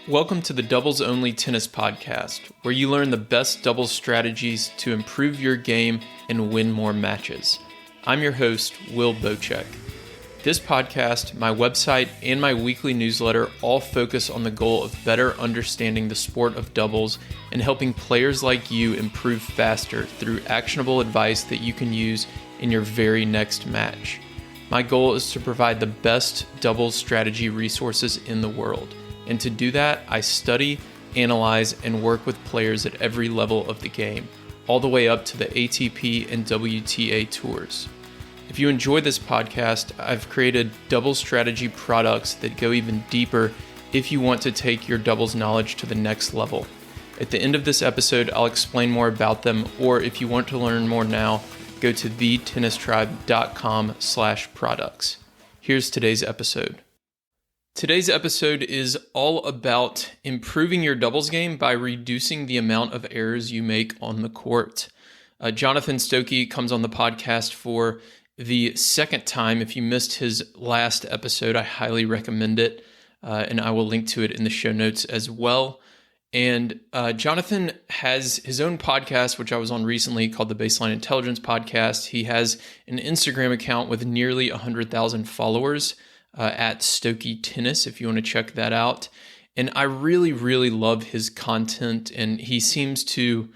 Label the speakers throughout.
Speaker 1: Welcome to the Doubles Only Tennis Podcast, where you learn the best doubles strategies to improve your game and win more matches. I'm your host, Will Bocek. This podcast, my website, and my weekly newsletter all focus on the goal of better understanding the sport of doubles and helping players like you improve faster through actionable advice that you can use in your very next match. My goal is to provide the best doubles strategy resources in the world. And to do that, I study, analyze, and work with players at every level of the game, all the way up to the ATP and WTA tours. If you enjoy this podcast, I've created doubles strategy products that go even deeper if you want to take your doubles knowledge to the next level. At the end of this episode, I'll explain more about them, or if you want to learn more now, go to thetennistribe.com/products. Here's today's episode. Today's episode is all about improving your doubles game by reducing the amount of errors you make on the court. Jonathan Stokey comes on the podcast for the second time. If you missed his last episode, I highly recommend it, and I will link to it in the show notes as well. And Jonathan has his own podcast, which I was on recently, called the Baseline Intelligence Podcast. He has an Instagram account with nearly 100,000 followers. At Stokey Tennis, if you want to check that out. And I really, really love his content, and he seems to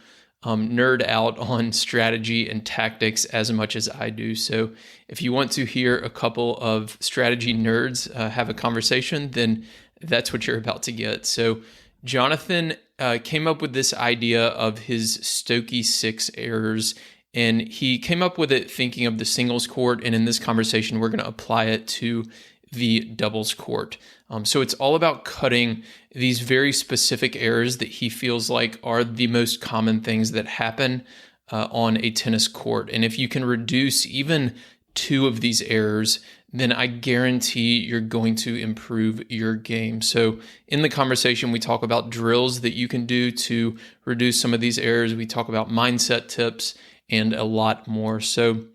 Speaker 1: nerd out on strategy and tactics as much as I do. So if you want to hear a couple of strategy nerds have a conversation, then that's what you're about to get. So Jonathan came up with this idea of his Stokke Six errors, and he came up with it thinking of the singles court, and in this conversation, we're going to apply it to the doubles court. So it's all about cutting these very specific errors that he feels like are the most common things that happen on a tennis court. And if you can reduce even 2 of these errors, then I guarantee you're going to improve your game. So in the conversation, we talk about drills that you can do to reduce some of these errors. We talk about mindset tips and a lot more. So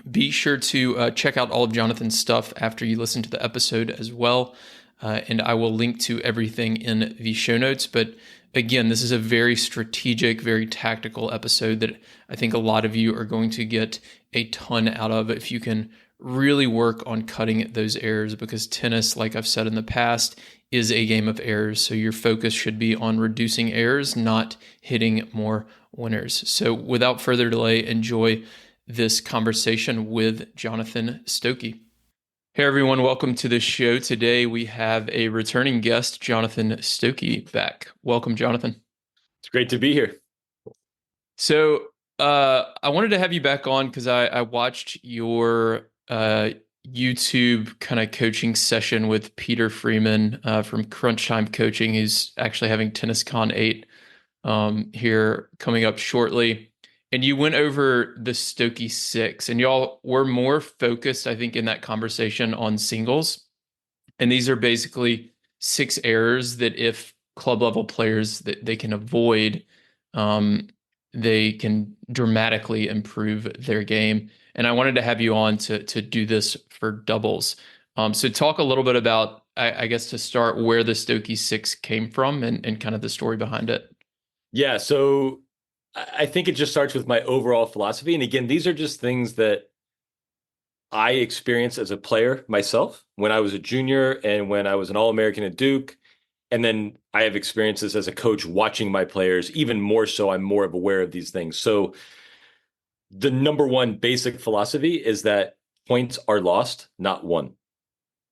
Speaker 1: be sure to check out all of Jonathan's stuff after you listen to the episode as well. And I will link to everything in the show notes. But again, this is a very strategic, very tactical episode that I think a lot of you are going to get a ton out of if you can really work on cutting those errors, because tennis, like I've said in the past, is a game of errors. So your focus should be on reducing errors, not hitting more winners. So without further delay, enjoy this conversation with Jonathan Stokey. Hey everyone, welcome to the show. Today we have a returning guest, Jonathan Stokey, back. Welcome, Jonathan.
Speaker 2: It's great to be here.
Speaker 1: So I wanted to have you back on because I watched your YouTube kind of coaching session with Peter Freeman from Crunch Time Coaching. He's actually having TennisCon 8 here coming up shortly. And you went over the Stokke Six, and y'all were more focused, I think, in that conversation on singles. And these are basically 6 errors that if club level players that they can avoid, they can dramatically improve their game. And I wanted to have you on to do this for doubles. So talk a little bit about, I guess, to start, where the Stokke Six came from and kind of the story behind it.
Speaker 2: Yeah, so I think it just starts with my overall philosophy. And again, these are just things that I experienced as a player myself when I was a junior and when I was an All-American at Duke. And then I have experiences as a coach watching my players. Even more so, I'm more aware of these things. So the number one basic philosophy is that points are lost, not won.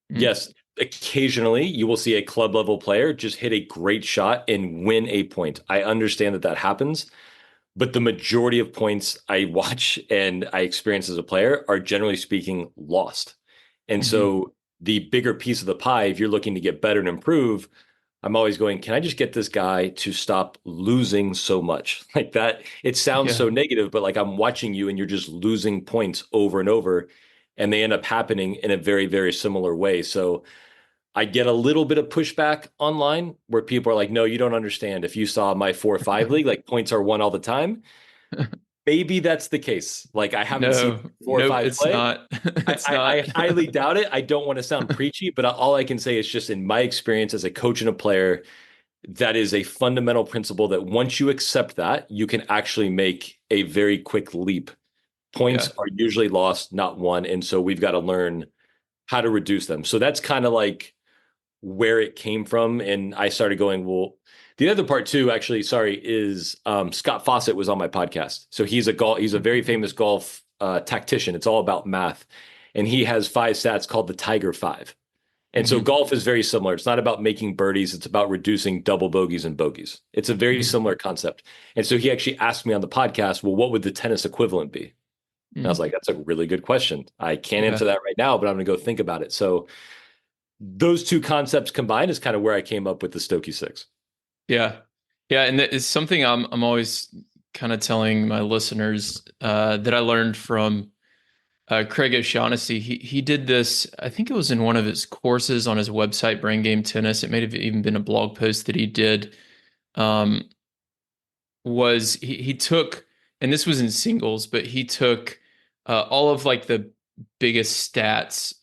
Speaker 2: Yes, occasionally you will see a club level player just hit a great shot and win a point. I understand that happens. But the majority of points I watch and I experience as a player are, generally speaking, lost. And so the bigger piece of the pie, if you're looking to get better and improve, I'm always going, can I just get this guy to stop losing so much? Like that, it sounds so negative, but like I'm watching you and you're just losing points over and over, and they end up happening in a very, very similar way. So I get a little bit of pushback online where people are like, no, you don't understand. If you saw my 4-5 league, like points are won all the time. Maybe that's the case. Like I haven't seen 4 or 5
Speaker 1: it's
Speaker 2: play.
Speaker 1: not. It's not.
Speaker 2: I highly doubt it. I don't want to sound preachy, but all I can say is just in my experience as a coach and a player, that is a fundamental principle that once you accept that, you can actually make a very quick leap. Points
Speaker 1: Yeah.
Speaker 2: are usually lost, not won. And so we've got to learn how to reduce them. So that's kind of like where it came from. And I started going, well, the other part too, actually, sorry, is Scott Fawcett was on my podcast. So he's a very famous golf tactician. It's all about math. And he has 5 stats called the Tiger Five. And so
Speaker 1: Mm-hmm.
Speaker 2: golf is very similar. It's not about making birdies, it's about reducing double bogeys and bogeys. It's a very
Speaker 1: Mm-hmm.
Speaker 2: similar concept. And so he actually asked me on the podcast, well, what would the tennis equivalent be? And I was
Speaker 1: Mm-hmm.
Speaker 2: like, that's a really good question. I can't
Speaker 1: Yeah.
Speaker 2: answer that right now, but I'm going to go think about it. So those two concepts combined is kind of where I came up with the Stokke Six.
Speaker 1: Yeah. Yeah. And it's something I'm always kind of telling my listeners that I learned from Craig O'Shaughnessy. He did this, I think it was in one of his courses on his website, Brain Game Tennis. It may have even been a blog post that he did. Um, was he took, and this was in singles, but he took all of like the biggest stats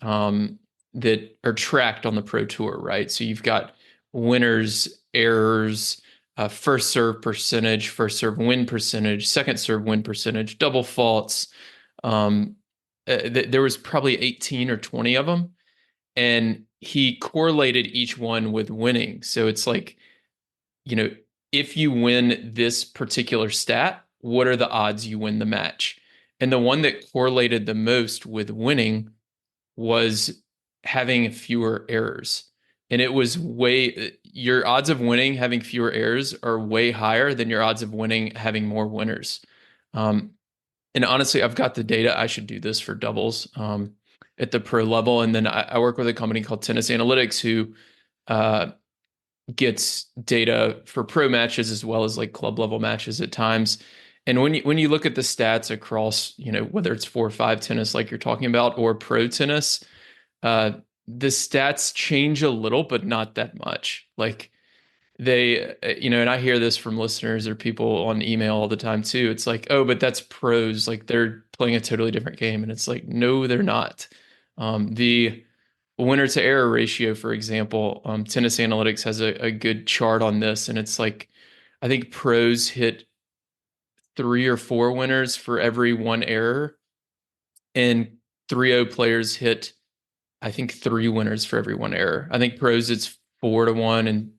Speaker 1: that are tracked on the Pro Tour, right? So you've got winners, errors, first serve percentage, first serve win percentage, second serve win percentage, double faults. Um, there was probably 18 or 20 of them, and he correlated each one with winning. So it's like, you know, if you win this particular stat, what are the odds you win the match? And the one that correlated the most with winning was having fewer errors. And it was your odds of winning having fewer errors are way higher than your odds of winning having more winners. Um, and honestly, I've got the data. I should do this for doubles at the pro level. And then I work with a company called Tennis Analytics who uh, gets data for pro matches as well as like club level matches at times. And when you look at the stats across, whether it's 4 or 5 tennis like you're talking about or pro tennis, uh, the stats change a little, but not that much. Like and I hear this from listeners or people on email all the time too. It's like, oh, but that's pros. Like they're playing a totally different game. And it's like, no, they're not. The winner to error ratio, for example, Tennis Analytics has a good chart on this. And it's like, I think pros hit 3 or 4 winners for every one error. And 3-0 players hit, I think, 3 winners for every one error. I think pros it's 4-1 and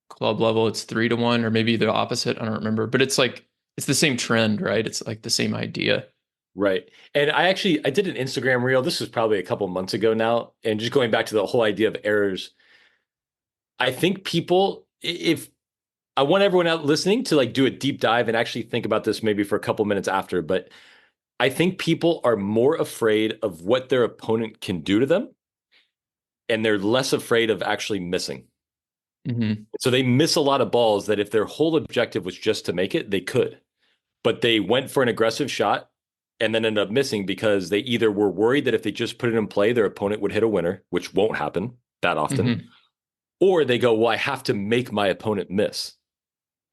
Speaker 1: club level it's 3-1 or maybe the opposite. I don't remember, but it's like it's the same trend, right? It's like the same idea.
Speaker 2: Right. And I did an Instagram reel. This was probably a couple months ago now. And just going back to the whole idea of errors, I think people, if I want everyone out listening to like do a deep dive and actually think about this maybe for a couple minutes after, but I think people are more afraid of what their opponent can do to them and they're less afraid of actually missing.
Speaker 1: Mm-hmm.
Speaker 2: So they miss a lot of balls that if their whole objective was just to make it, they could. But they went for an aggressive shot and then ended up missing because they either were worried that if they just put it in play, their opponent would hit a winner, which won't happen that often,
Speaker 1: Mm-hmm.
Speaker 2: or they go, well, I have to make my opponent miss.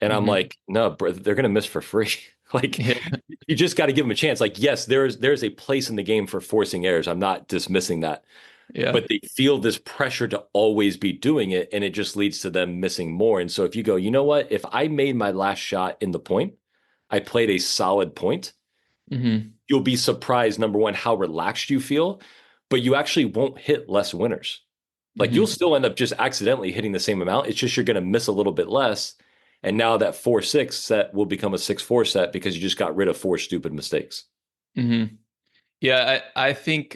Speaker 2: And I'm
Speaker 1: Mm-hmm.
Speaker 2: like, no, bro, they're going to miss for free. Like,
Speaker 1: Yeah.
Speaker 2: you just got to give them a chance. Like, yes, there's a place in the game for forcing errors. I'm not dismissing that,
Speaker 1: Yeah.
Speaker 2: but they feel this pressure to always be doing it, and it just leads to them missing more. And so if you go, you know what, if I made my last shot in the point, I played a solid point,
Speaker 1: Mm-hmm.
Speaker 2: you'll be surprised, number one, how relaxed you feel, but you actually won't hit less winners. Like you'll
Speaker 1: Mm-hmm.
Speaker 2: still end up just accidentally hitting the same amount. It's just you're going to miss a little bit less. And now that 4-6 set will become a 6-4 set because you just got rid of 4 stupid mistakes.
Speaker 1: Mm-hmm. Yeah, I think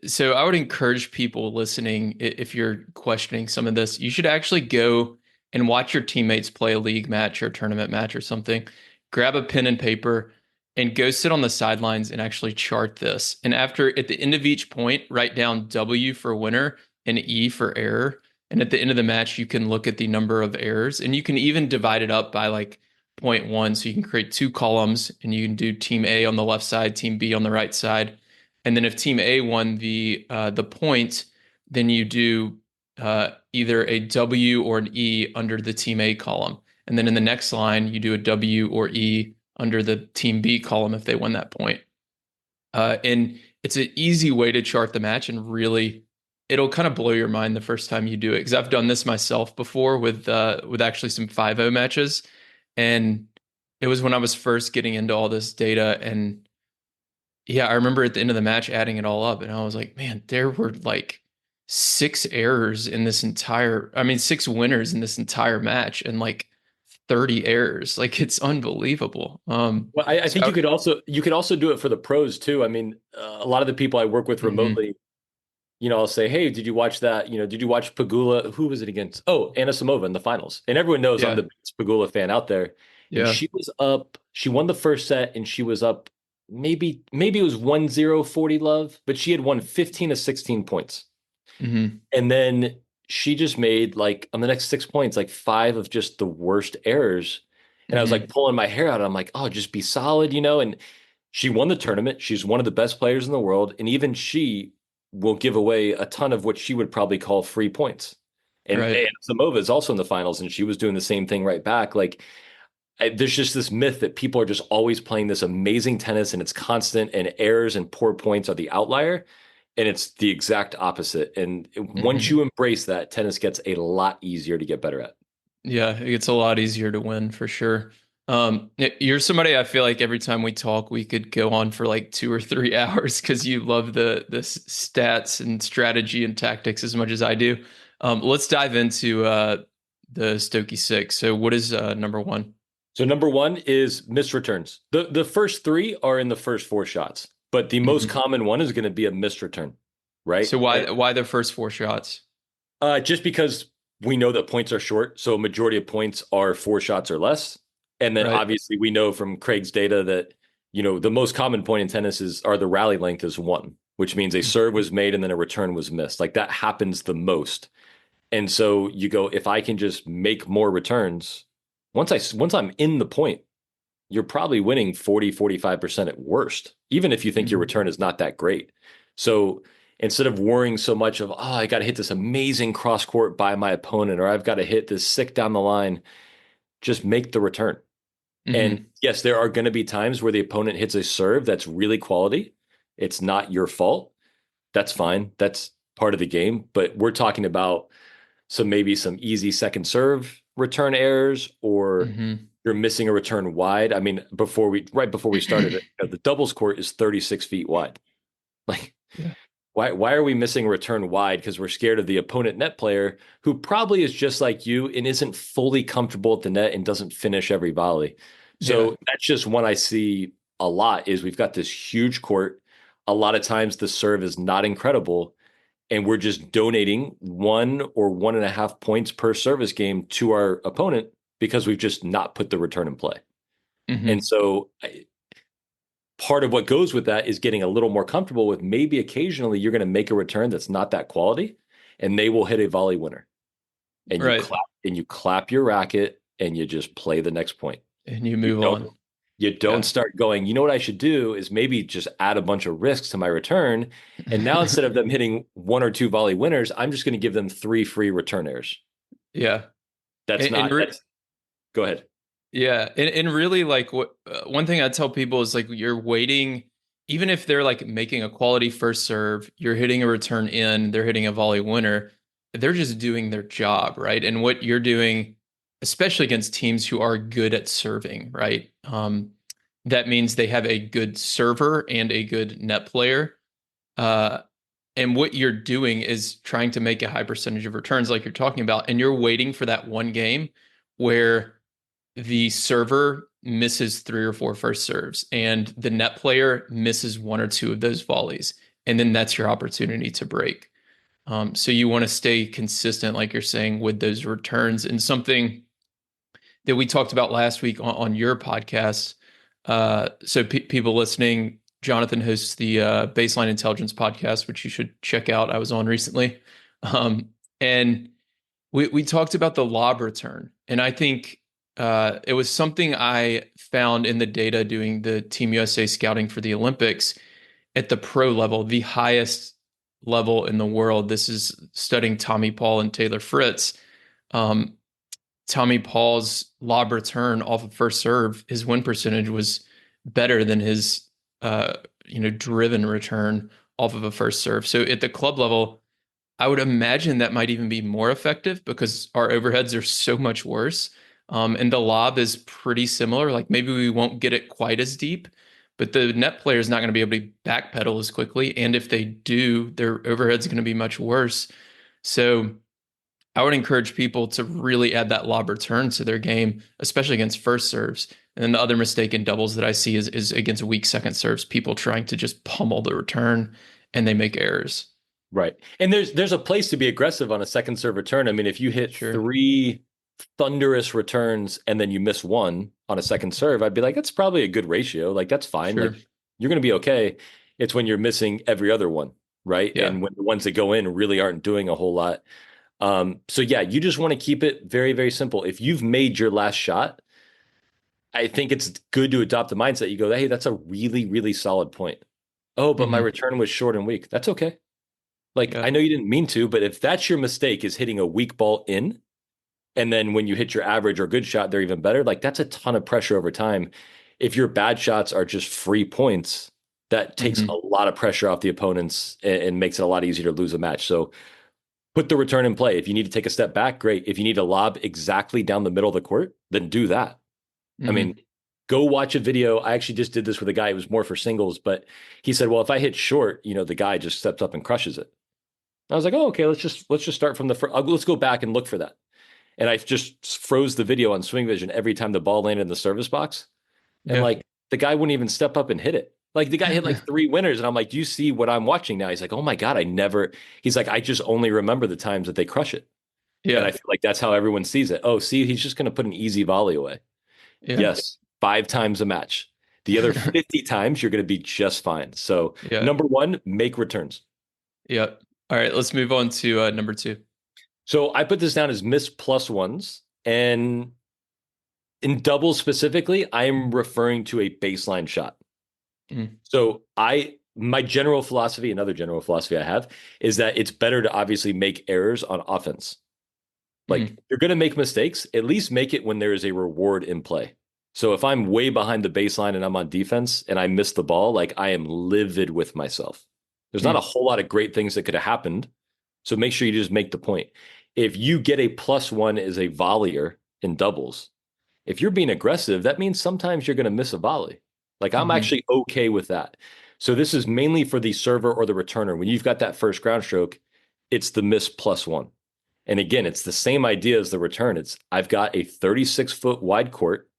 Speaker 1: so I would encourage people listening, if you're questioning some of this, you should actually go and watch your teammates play a league match or a tournament match or something. Grab a pen and paper and go sit on the sidelines and actually chart this. And at the end of each point, write down W for winner and E for error. And at the end of the match, you can look at the number of errors and you can even divide it up by like point one. So you can create 2 columns and you can do team A on the left side, team B on the right side. And then if team A won the point, then you do either a W or an E under the team A column. And then in the next line, you do a W or E under the team B column if they won that point. And it's an easy way to chart the match and really it'll kind of blow your mind the first time you do it because I've done this myself before with actually some 5-0 matches, and it was when I was first getting into all this data. And yeah, I remember at the end of the match adding it all up, and I was like, man, there were like six errors in this entire, I mean, six winners in this entire match, and like 30 errors. Like it's unbelievable.
Speaker 2: Well, I think
Speaker 1: So
Speaker 2: you could also do it for the pros too. I mean, a lot of the people I work with
Speaker 1: mhm.
Speaker 2: remotely, I'll say, "Hey, did you watch that? Did you watch Pagula? Who was it against? Oh, Anna Samova in the finals." And everyone knows I'm
Speaker 1: Yeah,
Speaker 2: the biggest Pagula fan out there. And
Speaker 1: yeah,
Speaker 2: she was up. She won the first set, and she was up. Maybe it was 1-0 40 love, but she had won 15 of 16 points.
Speaker 1: hmm,
Speaker 2: And then she just made like on the next 6 points, like five of just the worst errors. And I was like
Speaker 1: hmm,
Speaker 2: pulling my hair out. I'm like, oh, just be solid. And she won the tournament. She's one of the best players in the world. And even she will give away a ton of what she would probably call free points. And
Speaker 1: right.
Speaker 2: Samova is also in the finals, and she was doing the same thing right back. Like, there's just this myth that people are just always playing this amazing tennis and it's constant, and errors and poor points are the outlier. And it's the exact opposite. And once
Speaker 1: Hmm.
Speaker 2: you embrace that, tennis gets a lot easier to get better at.
Speaker 1: Yeah, it gets a lot easier to win for sure. You're somebody I feel like every time we talk, we could go on for like 2 or 3 hours because you love the stats and strategy and tactics as much as I do. Let's dive into the Stokke Six. So, what is number one?
Speaker 2: So number one is missed returns. The first three are in the first four shots, but the most
Speaker 1: Hmm.
Speaker 2: common one is going to be a missed return, right?
Speaker 1: So
Speaker 2: And
Speaker 1: why the first four shots?
Speaker 2: just because we know that points are short, so a majority of points are four shots or less. And then
Speaker 1: Right.
Speaker 2: obviously we know from Craig's data that the most common point in tennis are the rally length is one, which means a serve was made and then a return was missed. Like that happens the most. And so you go, if I can just make more returns, once I'm in the point, you're probably winning 40, 45% at worst, even if you think your
Speaker 1: Hmm.
Speaker 2: return is not that great. So instead of worrying so much of, I got to hit this amazing cross court by my opponent, or I've got to hit this sick down the line, just make the return. And
Speaker 1: Hmm.
Speaker 2: yes, there are going to be times where the opponent hits a serve that's really quality. It's not your fault. That's fine. That's part of the game. But we're talking about maybe some easy second serve return errors, or
Speaker 1: Hmm.
Speaker 2: you're missing a return wide. I mean, right before we started it, the doubles court is 36 feet wide. Like,
Speaker 1: Yeah.
Speaker 2: why are we missing a return wide? Because we're scared of the opponent net player who probably is just like you and isn't fully comfortable at the net and doesn't finish every volley.
Speaker 1: Yeah.
Speaker 2: So that's just one I see a lot is we've got this huge court. A lot of times the serve is not incredible, and we're just donating 1 or 1.5 points per service game to our opponent because we've just not put the return in play. And
Speaker 1: Hmm.
Speaker 2: so part of what goes with that is getting a little more comfortable with maybe occasionally you're going to make a return that's not that quality, and they will hit a volley winner, and
Speaker 1: Right.
Speaker 2: you clap your racket and you just play the next point.
Speaker 1: And you
Speaker 2: You
Speaker 1: move
Speaker 2: don't
Speaker 1: on.
Speaker 2: you don't
Speaker 1: Yeah.
Speaker 2: start going, what I should do is maybe just add a bunch of risks to my return. And now instead of them hitting one or two volley winners, I'm just going to give them three free return errors.
Speaker 1: Yeah.
Speaker 2: That's
Speaker 1: And,
Speaker 2: not that's Go ahead.
Speaker 1: yeah, and really like what one thing I tell people is like you're waiting, even if they're like making a quality first serve, you're hitting a return in, they're hitting a volley winner, they're just doing their job, right? And what you're doing, especially against teams who are good at serving, right? That means they have a good server and a good net player. Uh, and what you're doing is trying to make a high percentage of returns, like you're talking about, and you're waiting for that one game where the server misses three or four first serves and the net player misses one or two of those volleys. And then that's your opportunity to break. So you want to stay consistent, like you're saying, with those returns. And something that we talked about last week on your podcast. So people listening, Jonathan hosts the Baseline Intelligence podcast, which you should check out. I was on recently. And we talked about the lob return, and I think it was something I found in the data doing the Team USA scouting for the Olympics at the pro level, the highest level in the world. This is studying Tommy Paul and Taylor Fritz. Um, Tommy Paul's lob return off of first serve, his win percentage was better than his driven return off of a first serve. So at the club level, I would imagine that might even be more effective because our overheads are so much worse. And the lob is pretty similar. Like maybe we won't get it quite as deep, but the net player is not going to be able to backpedal as quickly. And if they do, their overhead's going to be much worse. So I would encourage people to really add that lob return to their game, especially against first serves. And then the other mistake in doubles that I see is against weak second serves, people trying to just pummel the return and they make errors.
Speaker 2: Right. And there's a place to be aggressive on a second serve return. I mean, if you hit
Speaker 1: Sure,
Speaker 2: three thunderous returns and then you miss one on a second serve, I'd be like, that's probably a good ratio. Like that's fine. Like
Speaker 1: sure.
Speaker 2: you're going to be okay. It's when you're missing every other one, right?
Speaker 1: Yeah.
Speaker 2: And when the ones that go in really aren't doing a whole lot. So yeah, you just want to keep it very, very simple. If you've made your last shot, I think it's good to adopt the mindset. You go, hey, that's a really, really solid point. Oh, but my
Speaker 1: Hmm.
Speaker 2: return was short and weak. That's okay. Like,
Speaker 1: Yeah.
Speaker 2: I know you didn't mean to, but if that's your mistake is hitting a weak ball in, and then when you hit your average or good shot, they're even better, like that's a ton of pressure over time. If your bad shots are just free points, that takes a
Speaker 1: Hmm.
Speaker 2: lot of pressure off the opponents and makes it a lot easier to lose a match. So put the return in play. If you need to take a step back, great. If you need to lob exactly down the middle of the court, then do that. I mean,
Speaker 1: Hmm.
Speaker 2: go watch a video. I actually just did this with a guy. It was more for singles, but he said, well, if I hit short, the guy just steps up and crushes it. I was like, oh, okay, let's just start from the first. Let's go back and look for that. And I just froze the video on Swing Vision every time the ball landed in the service box. And
Speaker 1: Yeah.
Speaker 2: like the guy wouldn't even step up and hit it. Like the guy hit like three winners. And I'm like, do you see what I'm watching now? He's like, oh my God, he's like, I just only remember the times that they crush it. And I
Speaker 1: Yeah.
Speaker 2: feel like that's how everyone sees it. Oh, see, he's just going to put an easy volley away.
Speaker 1: Yeah.
Speaker 2: Yes, 5 times a match. The other 50 times, you're going to be just fine. So,
Speaker 1: Yeah.
Speaker 2: number one, make returns.
Speaker 1: Yeah. All right, let's move on to number two.
Speaker 2: So I put this down as miss plus ones. And in doubles specifically, I am referring to a baseline shot.
Speaker 1: Mm.
Speaker 2: So my general philosophy, another general philosophy I have, is that it's better to obviously make errors on offense. Like
Speaker 1: Mm.
Speaker 2: you're going to make mistakes, at least make it when there is a reward in play. So if I'm way behind the baseline and I'm on defense and I miss the ball, like I am livid with myself. There's not a
Speaker 1: Mm.
Speaker 2: whole lot of great things that could have happened. So make sure you just make the point. If you get a plus one as a volleyer in doubles, if you're being aggressive, that means sometimes you're going to miss a volley. Like I'm
Speaker 1: Hmm.
Speaker 2: actually okay with that. So this is mainly for the server or the returner. When you've got that first ground stroke, it's the miss plus one. And again, it's the same idea as the return. It's I've got a 36-foot wide court.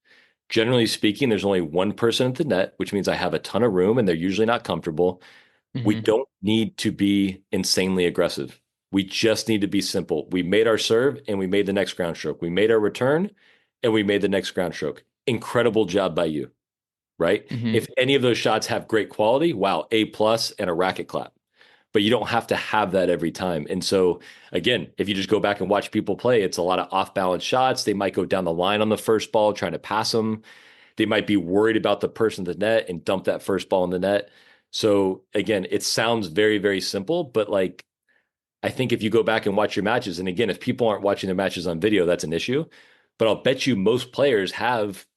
Speaker 2: Generally speaking, there's only one person at the net, which means I have a ton of room and they're usually not comfortable. We
Speaker 1: Hmm.
Speaker 2: don't need to be insanely aggressive. We just need to be simple. We made our serve and we made the next ground stroke. We made our return and we made the next ground stroke. Incredible job by you, right?
Speaker 1: Hmm.
Speaker 2: If any of those shots have great quality, wow, A plus and a racket clap. But you don't have to have that every time. And so, again, if you just go back and watch people play, it's a lot of off balance shots. They might go down the line on the first ball trying to pass them. They might be worried about the person in the net and dump that first ball in the net. So, again, it sounds very, very simple, but like, I think if you go back and watch your matches, and again, if people aren't watching their matches on video, that's an issue. But I'll bet you most players have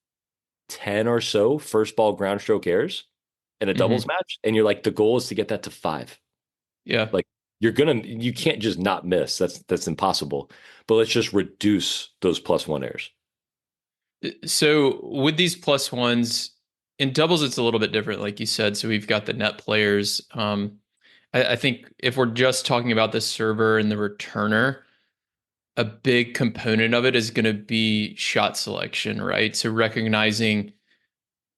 Speaker 2: 10 or so first ball ground stroke errors in a doubles
Speaker 1: Hmm.
Speaker 2: match. And you're like, the goal is to get that to five.
Speaker 1: Yeah.
Speaker 2: Like you can't just not miss. That's impossible. But let's just reduce those plus one errors.
Speaker 1: So with these plus ones in doubles, it's a little bit different, like you said. So we've got the net players. I think if we're just talking about the server and the returner, a big component of it is going to be shot selection, right? So recognizing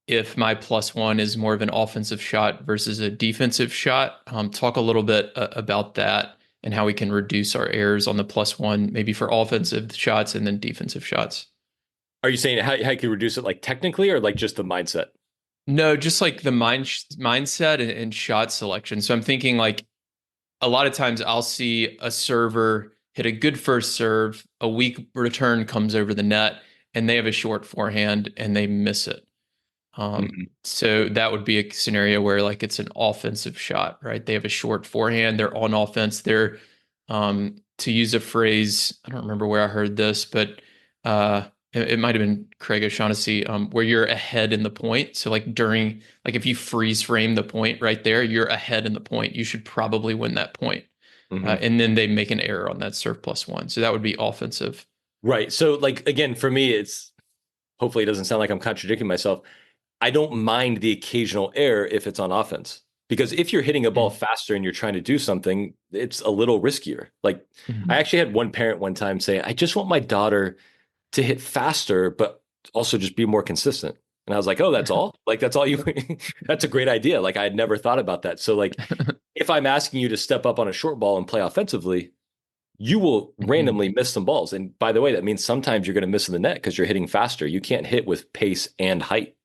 Speaker 1: if my plus one is more of an offensive shot versus a defensive shot. Talk a little bit about that and how we can reduce our errors on the plus one, maybe for offensive shots and then defensive shots.
Speaker 2: Are you saying how you can reduce it like technically or like just the mindset?
Speaker 1: No, just like the mindset and shot selection. So I'm thinking like a lot of times I'll see a server hit a good first serve, a weak return comes over the net, and they have a short forehand and they miss it.
Speaker 2: Mhm.
Speaker 1: So that would be a scenario where like it's an offensive shot, right? They have a short forehand, they're on offense, they're to use a phrase, I don't remember where I heard this, but it might have been Craig O'Shaughnessy, where you're ahead in the point. So like if you freeze frame the point right there, you're ahead in the point. You should probably win that point.
Speaker 2: Hmm.
Speaker 1: and then they make an error on that serve plus one. So that would be offensive.
Speaker 2: Right. So like again, for me, it's hopefully it doesn't sound like I'm contradicting myself. I don't mind the occasional error if it's on offense. Because if you're hitting a ball
Speaker 1: Mm-hmm.
Speaker 2: faster and you're trying to do something, it's a little riskier. Like I
Speaker 1: Mm-hmm.
Speaker 2: actually had one parent one time say, I just want my daughter to hit faster, but also just be more consistent. And I was like, oh, that's all? Like, that's all you, that's a great idea. Like, I had never thought about that. So, like, if I'm asking you to step up on a short ball and play offensively, you will
Speaker 1: Mm-hmm.
Speaker 2: randomly miss some balls. And by the way, that means sometimes you're going to miss in the net because you're hitting faster. You can't hit with pace and height,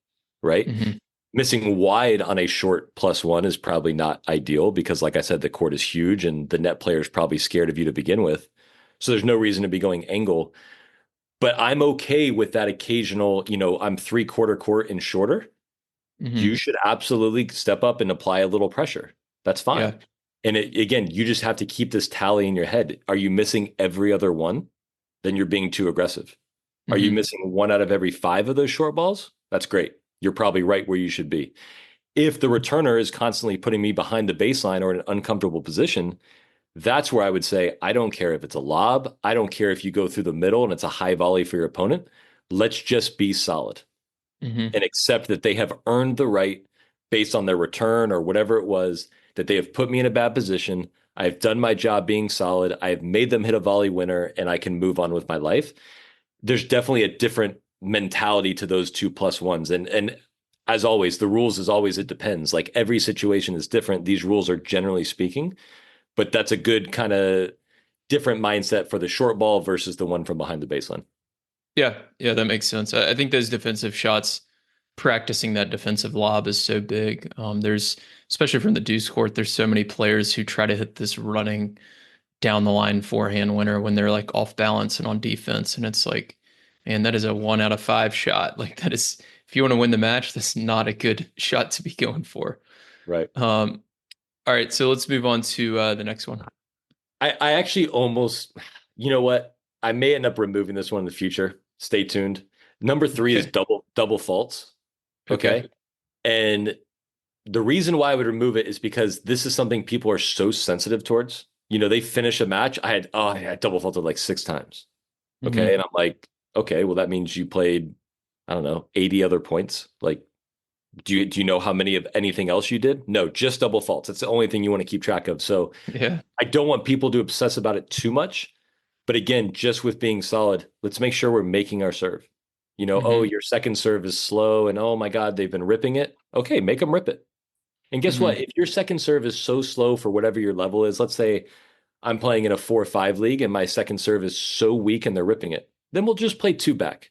Speaker 2: right?
Speaker 1: Mm-hmm.
Speaker 2: Missing wide on a short plus one is probably not ideal because, like I said, the court is huge and the net player is probably scared of you to begin with. So there's no reason to be going angle. But I'm okay with that occasional, I'm 3/4 court and shorter. You
Speaker 1: Mm-hmm.
Speaker 2: should absolutely step up and apply a little pressure. That's fine.
Speaker 1: Yeah.
Speaker 2: And again, you just have to keep this tally in your head. Are you missing every other one? Then you're being too aggressive. Are you
Speaker 1: Mm-hmm.
Speaker 2: missing one out of every five of those short balls? That's great. You're probably right where you should be. If the returner is constantly putting me behind the baseline or in an uncomfortable position, that's where I would say, I don't care if it's a lob. I don't care if you go through the middle and it's a high volley for your opponent. Let's just be solid
Speaker 1: Mm-hmm.
Speaker 2: and accept that they have earned the right based on their return or whatever it was, that they have put me in a bad position. I've done my job being solid. I've made them hit a volley winner and I can move on with my life. There's definitely a different mentality to those 2+1s. And as always, the rules is always it depends. Like every situation is different. These rules are generally speaking, but that's a good kind of different mindset for the short ball versus the one from behind the baseline.
Speaker 1: Yeah. Yeah. That makes sense. I think those defensive shots, practicing that defensive lob is so big. There's, especially from the deuce court, there's so many players who try to hit this running down the line forehand winner when they're like off balance and on defense. And it's like, man, that is a 1 out of 5 shot. Like that is, if you want to win the match, that's not a good shot to be going for.
Speaker 2: Right.
Speaker 1: All right, so let's move on to the next one.
Speaker 2: I actually almost, you know what? I may end up removing this one in the future. Stay tuned. Number three is
Speaker 1: Okay.
Speaker 2: double faults.
Speaker 1: Okay.
Speaker 2: Okay. And the reason why I would remove it is because this is something people are so sensitive towards. They finish a match. I had double faulted like 6 times. Okay.
Speaker 1: Hmm.
Speaker 2: And I'm like, okay, well, that means you played, I don't know, 80 other points. Like, do you know how many of anything else you did? No, just double faults. It's the only thing you want to keep track of. So
Speaker 1: Yeah.
Speaker 2: I don't want people to obsess about it too much. But again, just with being solid, let's make sure we're making our serve. Oh,
Speaker 1: Hmm.
Speaker 2: your second serve is slow and oh my God, they've been ripping it. Okay, make them rip it. And guess what?
Speaker 1: Hmm.
Speaker 2: If your second serve is so slow for whatever your level is, let's say I'm playing in a 4 or 5 league and my second serve is so weak and they're ripping it, then we'll just play two back,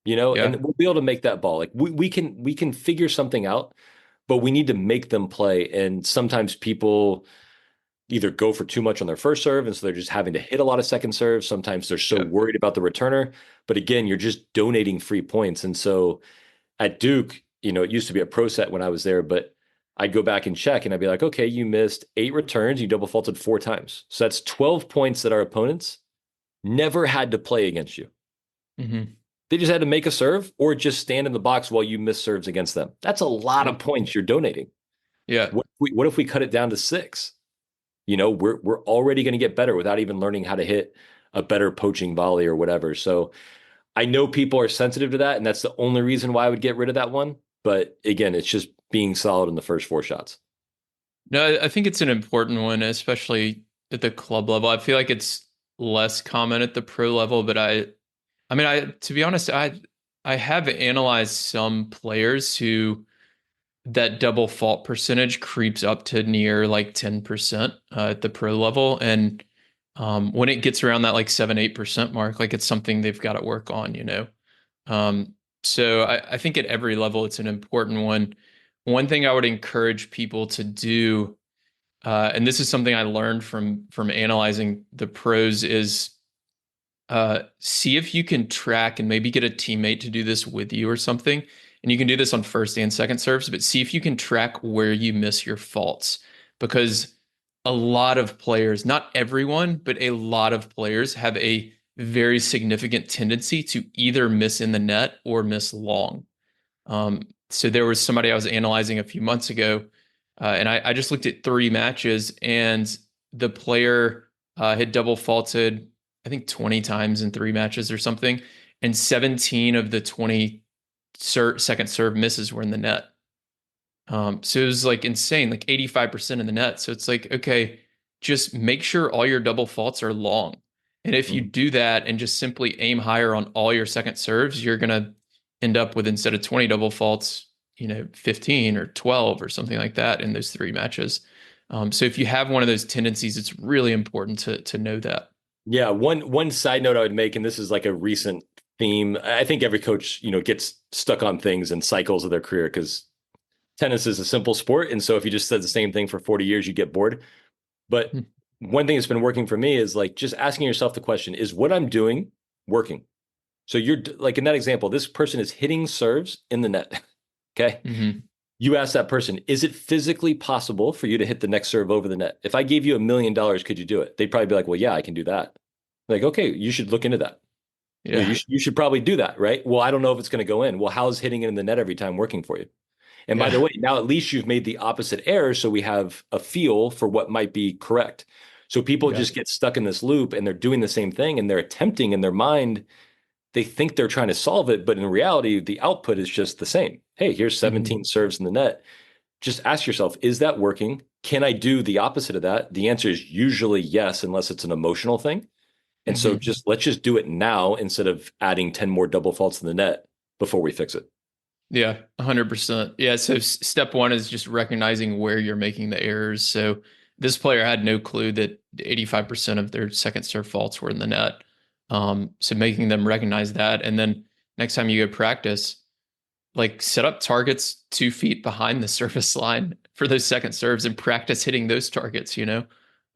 Speaker 1: Yeah.
Speaker 2: and we'll be able to make that ball. Like we can figure something out, but we need to make them play. And sometimes people either go for too much on their first serve, and so they're just having to hit a lot of second serves. Sometimes they're so
Speaker 1: Yeah.
Speaker 2: worried about the returner. But again, you're just donating free points. And so at Duke, it used to be a pro set when I was there, but I'd go back and check and I'd be like, okay, you missed 8 returns, you double faulted 4 times. So that's 12 points that our opponents never had to play against you.
Speaker 1: Hmm.
Speaker 2: They just had to make a serve or just stand in the box while you miss serves against them. That's a lot of
Speaker 1: Yep.
Speaker 2: points you're donating.
Speaker 1: Yeah.
Speaker 2: What if we cut it down to 6? We're already going to get better without even learning how to hit a better poaching volley or whatever. So I know people are sensitive to that, and that's the only reason why I would get rid of that one. But again, it's just being solid in the first 4 shots.
Speaker 1: No, I think it's an important one, especially at the club level. I feel like it's less common at the pro level, but I mean, to be honest, I have analyzed some players who that double fault percentage creeps up to near like 10% at the pro level. And when it gets around that like 7-8% mark, like it's something they've got to work on. Um, so I think at every level, it's an important one. One thing I would encourage people to do, and this is something I learned from analyzing the pros, is see if you can track and maybe get a teammate to do this with you or something. And you can do this on first and second serves, but see if you can track where you miss your faults. Because a lot of players, not everyone, but a lot of players have a very significant tendency to either miss in the net or miss long. So there was somebody I was analyzing a few months ago, and I just looked at 3 matches, and the player had double faulted, I think 20 times in 3 matches or something, and 17 of the 20 second serve misses were in the net. So it was like insane, like 85% in the net. So it's like, okay, just make sure all your double faults are long. And if you
Speaker 2: Mhm.
Speaker 1: do that and just simply aim higher on all your second serves, you're gonna end up with, instead of 20 double faults, 15 or 12 or something like that in those 3 matches. So if you have one of those tendencies, it's really important to know that.
Speaker 2: Yeah, one side note I would make, and this is like a recent theme. I think every coach, gets stuck on things and cycles of their career because tennis is a simple sport. And so if you just said the same thing for 40 years, you get bored. But
Speaker 1: Hmm.
Speaker 2: one thing that's been working for me is like just asking yourself the question, is what I'm doing working? So you're like in that example, this person is hitting serves in the net. Okay.
Speaker 1: Hmm.
Speaker 2: You ask that person, is it physically possible for you to hit the next serve over the net? If I gave you $1 million, could you do it? They'd probably be like, well, yeah, I can do that. Like, okay, you should look into that.
Speaker 1: Yeah.
Speaker 2: You should probably do that, right? Well, I don't know if it's going to go in. Well, how's hitting it in the net every time working for you? And by the
Speaker 1: Yeah.
Speaker 2: way, now at least you've made the opposite error, so we have a feel for what might be correct. So people
Speaker 1: Yeah.
Speaker 2: just get stuck in this loop and they're doing the same thing and they're attempting in their mind, they think they're trying to solve it, but in reality, the output is just the same. Hey, here's
Speaker 1: Hmm.
Speaker 2: 17 serves in the net. Just ask yourself, is that working? Can I do the opposite of that? The answer is usually yes, unless it's an emotional thing. And so
Speaker 1: Hmm.
Speaker 2: just let's just do it now instead of adding 10 more double faults in the net before we fix it.
Speaker 1: Yeah, 100%. Yeah, so step one is just recognizing where you're making the errors. So this player had no clue that 85% of their second serve faults were in the net. So making them recognize that. And then next time you go practice, like set up targets 2 feet behind the service line for those second serves and practice hitting those targets.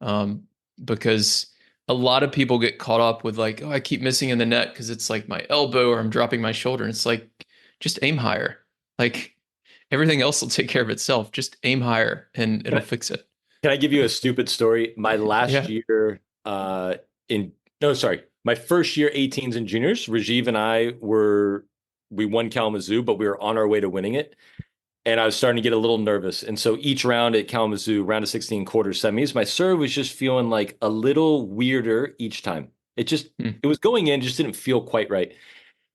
Speaker 1: Um, because a lot of people get caught up with like, oh, I keep missing in the net because it's like my elbow or I'm dropping my shoulder. And it's like, just aim higher. Like everything else will take care of itself. Just aim higher and
Speaker 2: Can
Speaker 1: it'll
Speaker 2: I,
Speaker 1: fix it.
Speaker 2: can I give you a stupid story? My last
Speaker 1: Yeah.
Speaker 2: year in no, sorry, my first year 18s and juniors, Rajiv and we won Kalamazoo, but we were on our way to winning it. And I was starting to get a little nervous. And so each round at Kalamazoo, round of 16 quarters semis, my serve was just feeling like a little weirder each time.
Speaker 1: Hmm.
Speaker 2: It was going in, just didn't feel quite right.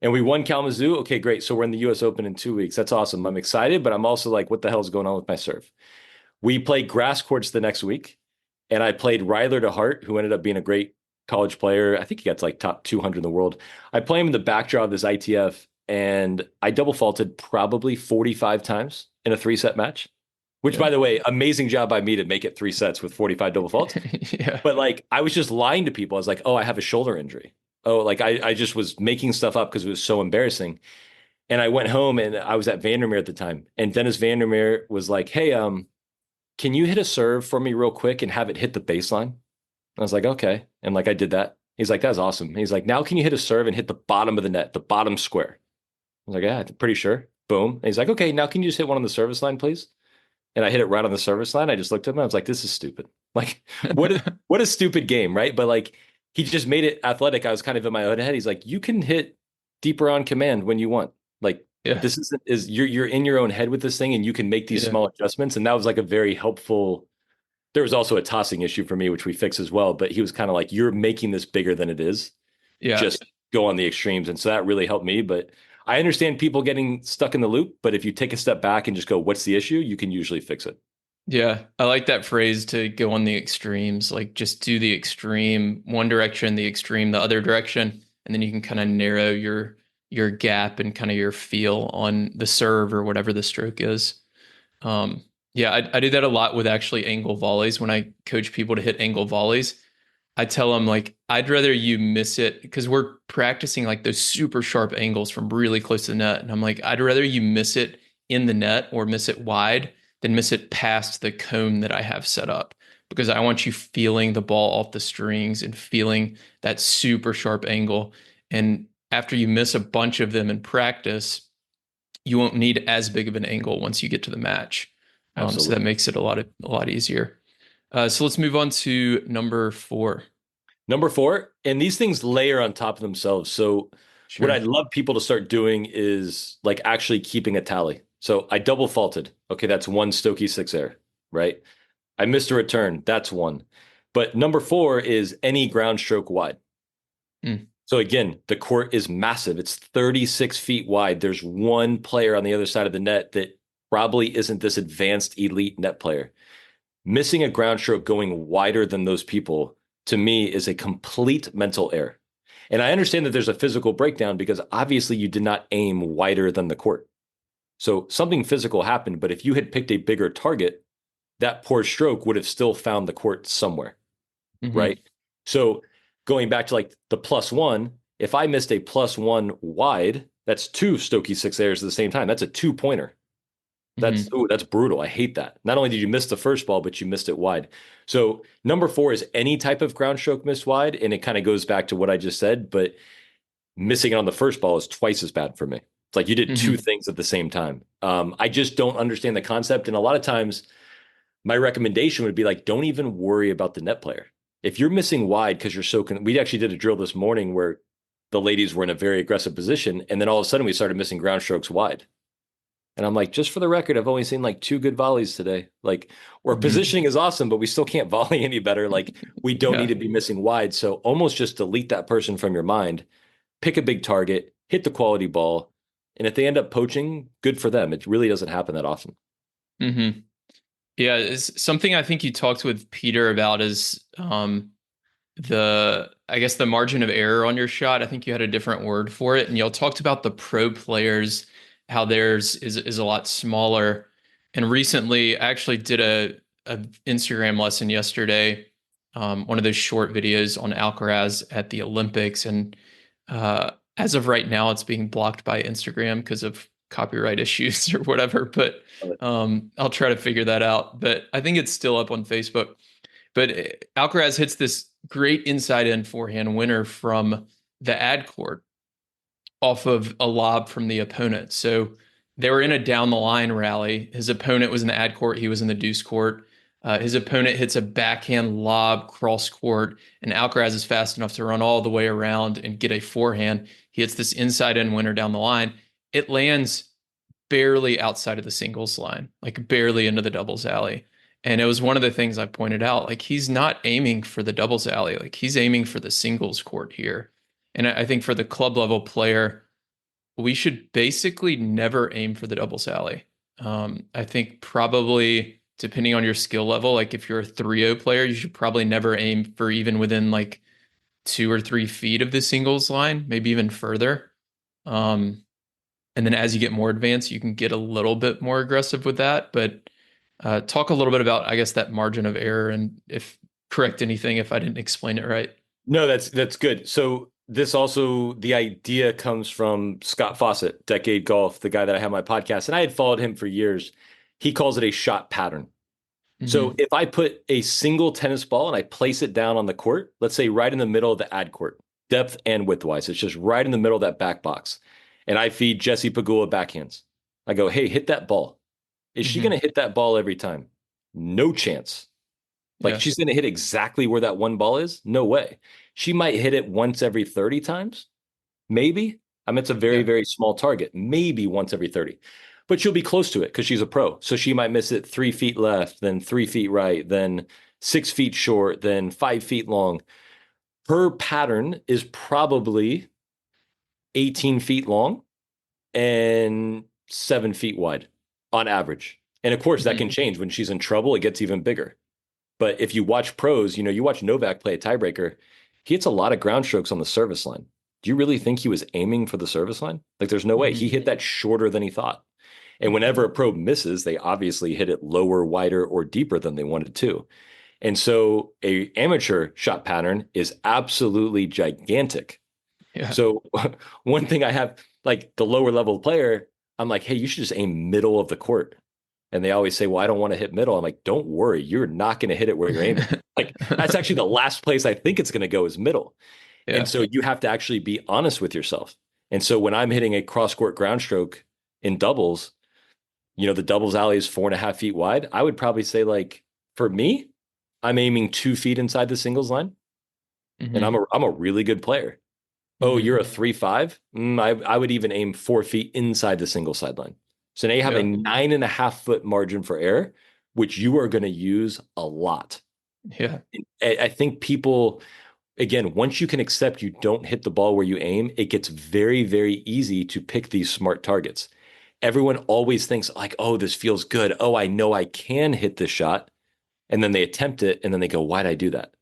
Speaker 2: And we won Kalamazoo. Okay, great. So we're in the US Open in 2 weeks. That's awesome. I'm excited, but I'm also like, what the hell is going on with my serve? We played grass courts the next week, and I played Ryler to Hart, who ended up being a great college player. I think he got to like top 200 in the world. I play him in the backdraw of this ITF, and I double faulted probably 45 times in a 3 set match, which,
Speaker 1: Yeah.
Speaker 2: by the way, amazing job by me to make it 3 sets with 45 double faults.
Speaker 1: Yeah.
Speaker 2: But like, I was just lying to people. I was like, oh, I have a shoulder injury. Oh, like I just was making stuff up because it was so embarrassing. And I went home and I was at Vandermeer at the time. And Dennis Vandermeer was like, hey, can you hit a serve for me real quick and have it hit the baseline? I was like, okay. And like I did that. He's like, that's awesome. He's like, now can you hit a serve and hit the bottom of the net, the bottom square? I was like, yeah, I'm pretty sure. Boom. And he's like, okay, now can you just hit one on the service line, please? And I hit it right on the service line. I just looked at him. I was like, this is stupid. Like, what a stupid game, right? But like, he just made it athletic. I was kind of in my own head. He's like, you can hit deeper on command when you want. Like,
Speaker 1: Yeah.
Speaker 2: this is you're in your own head with this thing, and you can make these
Speaker 1: Yeah.
Speaker 2: small adjustments. And that was like a very helpful. There was also a tossing issue for me, which we fixed as well. But he was kind of like, you're making this bigger than it is.
Speaker 1: Yeah.
Speaker 2: Just go on the extremes. And so that really helped me. But I understand people getting stuck in the loop. But if you take a step back and just go, what's the issue? You can usually fix it.
Speaker 1: Yeah, I like that phrase, to go on the extremes, like just do the extreme one direction, the extreme the other direction, and then you can kind of narrow your gap and kind of your feel on the serve or whatever the stroke is. Yeah, I do that a lot with actually angle volleys when I coach people to hit angle volleys. I tell them like I'd rather you miss it because we're practicing like those super sharp angles from really close to the net. And I'm like, I'd rather you miss it in the net or miss it wide than miss it past the cone that I have set up because I want you feeling the ball off the strings and feeling that super sharp angle. And after you miss a bunch of them in practice, you won't need as big of an angle once you get to the match. So that
Speaker 2: Absolutely.
Speaker 1: makes it a lot easier. So let's move on to number 4.
Speaker 2: Number four, and these things layer on top of themselves. So, what
Speaker 1: Sure.
Speaker 2: I'd love people to start doing is like actually keeping a tally. So, I double faulted. Okay, that's one Stokke Six error, right? I missed a return. That's one. But number 4 is any ground stroke wide.
Speaker 1: Mm.
Speaker 2: So again, the court is massive. It's 36 feet wide. There's one player on the other side of the net that probably isn't this advanced elite net player. Missing a ground stroke going wider than those people, to me, is a complete mental error. And I understand that there's a physical breakdown because obviously you did not aim wider than the court. So something physical happened, but if you had picked a bigger target, that poor stroke would have still found the court somewhere,
Speaker 1: Mm-hmm.
Speaker 2: right? So going back to like the +1, if I missed a +1 wide, that's 2 Stokke Six errors at the same time. That's a 2-pointer. That's
Speaker 1: Mm-hmm.
Speaker 2: that's brutal. I hate that. Not only did you miss the first ball, but you missed it wide. So number 4 is any type of ground stroke missed wide, and it kind of goes back to what I just said. But missing it on the first ball is twice as bad for me. It's like you did two
Speaker 1: Mm-hmm.
Speaker 2: things at the same time. I just don't understand the concept, and a lot of times my recommendation would be like, don't even worry about the net player. If you're missing wide because you're we actually did a drill this morning where the ladies were in a very aggressive position, and then all of a sudden we started missing ground strokes wide. And I'm like, just for the record, I've only seen like 2 good volleys today. Like, or
Speaker 1: Mm-hmm.
Speaker 2: positioning is awesome, but we still can't volley any better. Like, we don't need
Speaker 1: Yeah.
Speaker 2: to be missing wide. So almost just delete that person from your mind, pick a big target, hit the quality ball. And if they end up poaching, good for them. It really doesn't happen that often.
Speaker 1: Mm-hmm. Yeah, it's something I think you talked with Peter about is I guess the margin of error on your shot. I think you had a different word for it, and y'all talked about the pro players, how theirs is a lot smaller. And recently, I actually did a Instagram lesson yesterday, one of those short videos on Alcaraz at the Olympics, and as of right now, it's being blocked by Instagram because of copyright issues or whatever. But I'll try to figure that out. But I think it's still up on Facebook. But Alcaraz hits this great inside in forehand winner from the ad court off of a lob from the opponent. So they were in a down the line rally. His opponent was in the ad court. He was in the deuce court. His opponent hits a backhand lob cross court, and Alcaraz is fast enough to run all the way around and get a forehand. He hits this inside in winner down the line. It lands barely outside of the singles line, like barely into the doubles alley. And it was one of the things I pointed out. Like he's not aiming for the doubles alley, like he's aiming for the singles court here. And I think for the club level player, we should basically never aim for the doubles alley. I think probably depending on your skill level, like if you're a 3-0 player, you should probably never aim for even within like 2 or 3 feet of the singles line, maybe even further. Um, and then as you get more advanced, you can get a little bit more aggressive with that. But talk a little bit about, I guess, that margin of error and if correct anything if I didn't explain it right.
Speaker 2: No, that's good. So this also, the idea comes from Scott Fawcett, Decade Golf, the guy that I have on my podcast, and I had followed him for years. He calls it a shot pattern. So
Speaker 1: Hmm.
Speaker 2: if I put a single tennis ball and I place it down on the court, let's say right in the middle of the ad court, depth and width wise, it's just right in the middle of that back box. And I feed Jesse Pagula backhands. I go, hey, hit that ball. Is she going
Speaker 1: Hmm.
Speaker 2: to hit that ball every time? No chance. Like
Speaker 1: Yeah.
Speaker 2: she's going to hit exactly where that one ball is? No way. She might hit it once every 30 times. Maybe. I mean, it's a very,
Speaker 1: Yeah.
Speaker 2: very small target. Maybe once every 30. But she'll be close to it because she's a pro. So she might miss it 3 feet left, then 3 feet right, then 6 feet short, then 5 feet long. Her pattern is probably 18 feet long and 7 feet wide on average. And of course, that
Speaker 1: Hmm.
Speaker 2: can change. When she's in trouble, it gets even bigger. But if you watch pros, you watch Novak play a tiebreaker, he hits a lot of ground strokes on the service line. Do you really think he was aiming for the service line? Like, there's no way. He
Speaker 1: Hmm.
Speaker 2: hit that shorter than he thought. And whenever a pro misses, they obviously hit it lower, wider, or deeper than they wanted to. And so a amateur shot pattern is absolutely gigantic.
Speaker 1: Yeah.
Speaker 2: So one thing I have, like the lower level player, I'm like, hey, you should just aim middle of the court. And they always say, well, I don't want to hit middle. I'm like, don't worry, you're not going to hit it where you're aiming. Like, that's actually the last place I think it's going to go is middle. And
Speaker 1: Yeah.
Speaker 2: so you have to actually be honest with yourself. And so when I'm hitting a cross court ground stroke in doubles, the doubles alley is 4.5 feet wide. I would probably say, like, for me, I'm aiming 2 feet inside the singles line, and I'm
Speaker 1: Hmm.
Speaker 2: a really good player. Oh,
Speaker 1: Hmm.
Speaker 2: you're a 3-5. I would even aim 4 feet inside the single sideline. So now you have a
Speaker 1: Yeah.
Speaker 2: 9.5 foot margin for error, which you are going to use a lot.
Speaker 1: Yeah.
Speaker 2: I think people, again, once you can accept you don't hit the ball where you aim, it gets very, very easy to pick these smart targets. Everyone always thinks like, oh, this feels good. Oh, I know I can hit this shot. And then they attempt it and then they go, why'd I do that?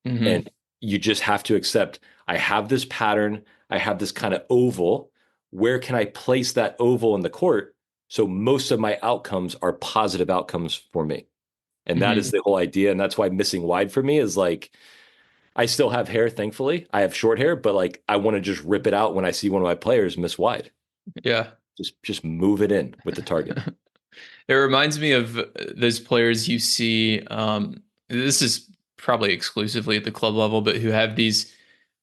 Speaker 1: Hmm.
Speaker 2: And you just have to accept I have this pattern. I have this kind of oval. Where can I place that oval in the court? So most of my outcomes are positive outcomes for me. And that is
Speaker 1: Hmm.
Speaker 2: the whole idea. And that's why missing wide for me is like, I still have hair, thankfully. I have short hair, but like I want to just rip it out when I see one of my players miss wide.
Speaker 1: Yeah.
Speaker 2: Just move it in with the target.
Speaker 1: It reminds me of those players you see. This is probably exclusively at the club level, but who have these,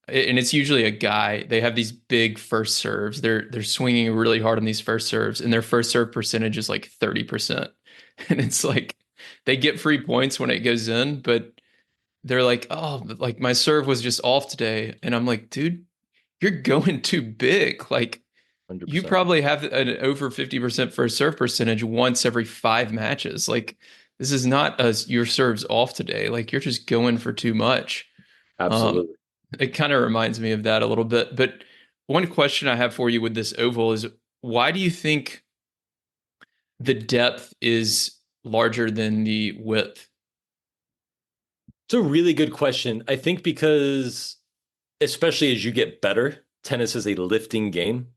Speaker 1: and it's usually a guy. They have these big first serves. They're swinging really hard on these first serves, and their first serve percentage is like 30%. And it's like they get free points when it goes in, but they're like, oh, like my serve was just off today, and I'm like, dude, you're going too big. Like you
Speaker 2: 100%.
Speaker 1: probably have an over 50% first serve percentage once every 5 matches. Like this is not your serves off today. Like you're just going for too much. Um,
Speaker 2: Absolutely.
Speaker 1: it kind of reminds me of that a little bit. But one question I have for you with this oval is why do you think the depth is larger than the width?
Speaker 2: It's a really good question. I think because, especially as you get better, tennis is a lifting game.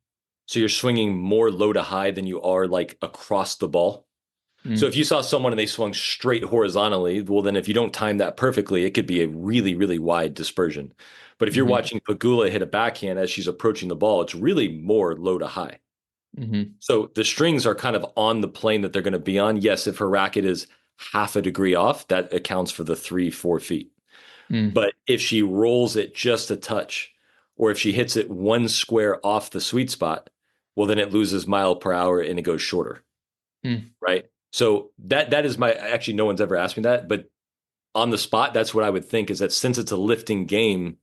Speaker 2: So you're swinging more low to high than you are like across the ball. So
Speaker 1: Mm,
Speaker 2: if you saw someone and they swung straight horizontally, well, then if you don't time that perfectly, it could be a really, really wide dispersion. But if you're
Speaker 1: hmm.
Speaker 2: watching Pagula hit a backhand as she's approaching the ball, it's really more low to high.
Speaker 1: Hmm.
Speaker 2: So the strings are kind of on the plane that they're going to be on. Yes, if her racket is half a degree off, that accounts for the 3, 4 feet.
Speaker 1: Mm,
Speaker 2: But if she rolls it just a touch, or if she hits it one square off the sweet spot, well, then it loses mile per hour and it goes shorter,
Speaker 1: mm.
Speaker 2: right? So that is my actually no one's ever asked me that, but on the spot, that's what I would think is that since it's a lifting game,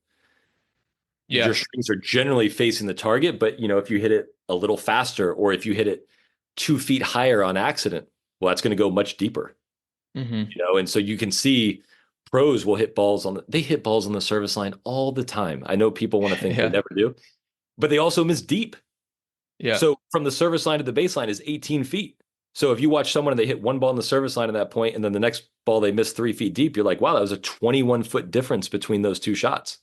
Speaker 2: your
Speaker 1: Yeah.
Speaker 2: strings are generally facing the target. But if you hit it a little faster or if you hit it 2 feet higher on accident, well, that's going to go much deeper.
Speaker 1: Hmm.
Speaker 2: And so you can see pros will hit balls they hit balls on the service line all the time. I know people want to think they
Speaker 1: Yeah.
Speaker 2: never do, but they also miss deep.
Speaker 1: Yeah.
Speaker 2: So from the service line to the baseline is 18 feet. So if you watch someone and they hit one ball on the service line at that point, and then the next ball they miss 3 feet deep, you're like, wow, that was a 21-foot difference between those two shots.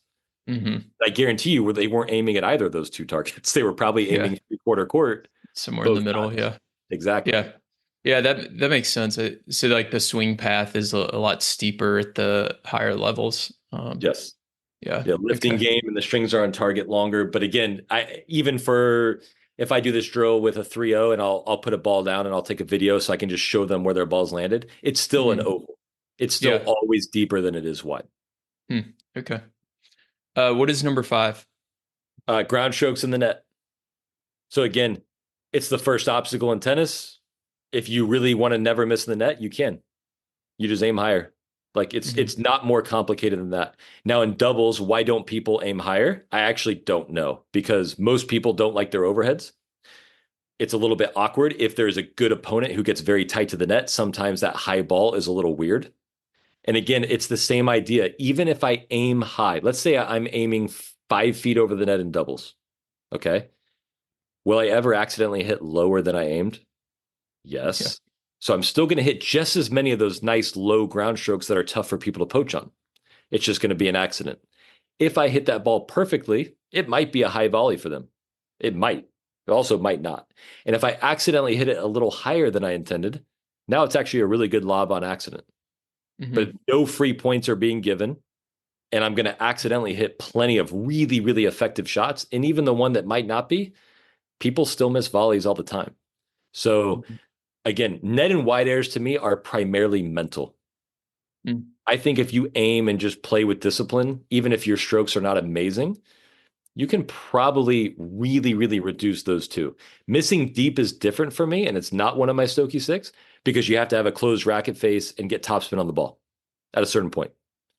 Speaker 1: Hmm.
Speaker 2: I guarantee you where they weren't aiming at either of those two targets. They were probably
Speaker 1: Yeah.
Speaker 2: aiming three-quarter court
Speaker 1: Somewhere in the
Speaker 2: both
Speaker 1: middle.
Speaker 2: times.
Speaker 1: Yeah.
Speaker 2: Exactly.
Speaker 1: Yeah. Yeah, that makes sense. So like the swing path is a lot steeper at the higher levels.
Speaker 2: Yes.
Speaker 1: Yeah.
Speaker 2: Yeah, lifting
Speaker 1: Okay.
Speaker 2: game and the strings are on target longer. But again, I even for if I do this drill with a 3-0 and I'll put a ball down and I'll take a video so I can just show them where their balls landed, it's still an
Speaker 1: Hmm.
Speaker 2: oval. It's still
Speaker 1: Yeah.
Speaker 2: always deeper than it is wide.
Speaker 1: Hmm. Okay. What is number five?
Speaker 2: Ground strokes in the net. So again, it's the first obstacle in tennis. If you really want to never miss the net, you can. You just aim higher. Like it's
Speaker 1: Hmm.
Speaker 2: it's not more complicated than that. Now in doubles, why don't people aim higher? I actually don't know because most people don't like their overheads. It's a little bit awkward if there's a good opponent who gets very tight to the net. Sometimes that high ball is a little weird. And again, it's the same idea. Even if I aim high, let's say I'm aiming 5 feet over the net in doubles. Okay. Will I ever accidentally hit lower than I aimed?
Speaker 1: Yeah.
Speaker 2: Yes. So I'm still going to hit just as many of those nice low ground strokes that are tough for people to poach on. It's just going to be an accident. If I hit that ball perfectly, it might be a high volley for them. It might. It also might not. And if I accidentally hit it a little higher than I intended, now it's actually a really good lob on accident. But
Speaker 1: Hmm.
Speaker 2: no free points are being given. And I'm going to accidentally hit plenty of really, really effective shots. And even the one that might not be, people still miss volleys all the time. So again, net and wide airs to me are primarily mental.
Speaker 1: Hmm.
Speaker 2: I think if you aim and just play with discipline, even if your strokes are not amazing, you can probably really, really reduce those two. Missing deep is different for me, and it's not one of my Stokke Six because you have to have a closed racket face and get topspin on the ball at a certain point.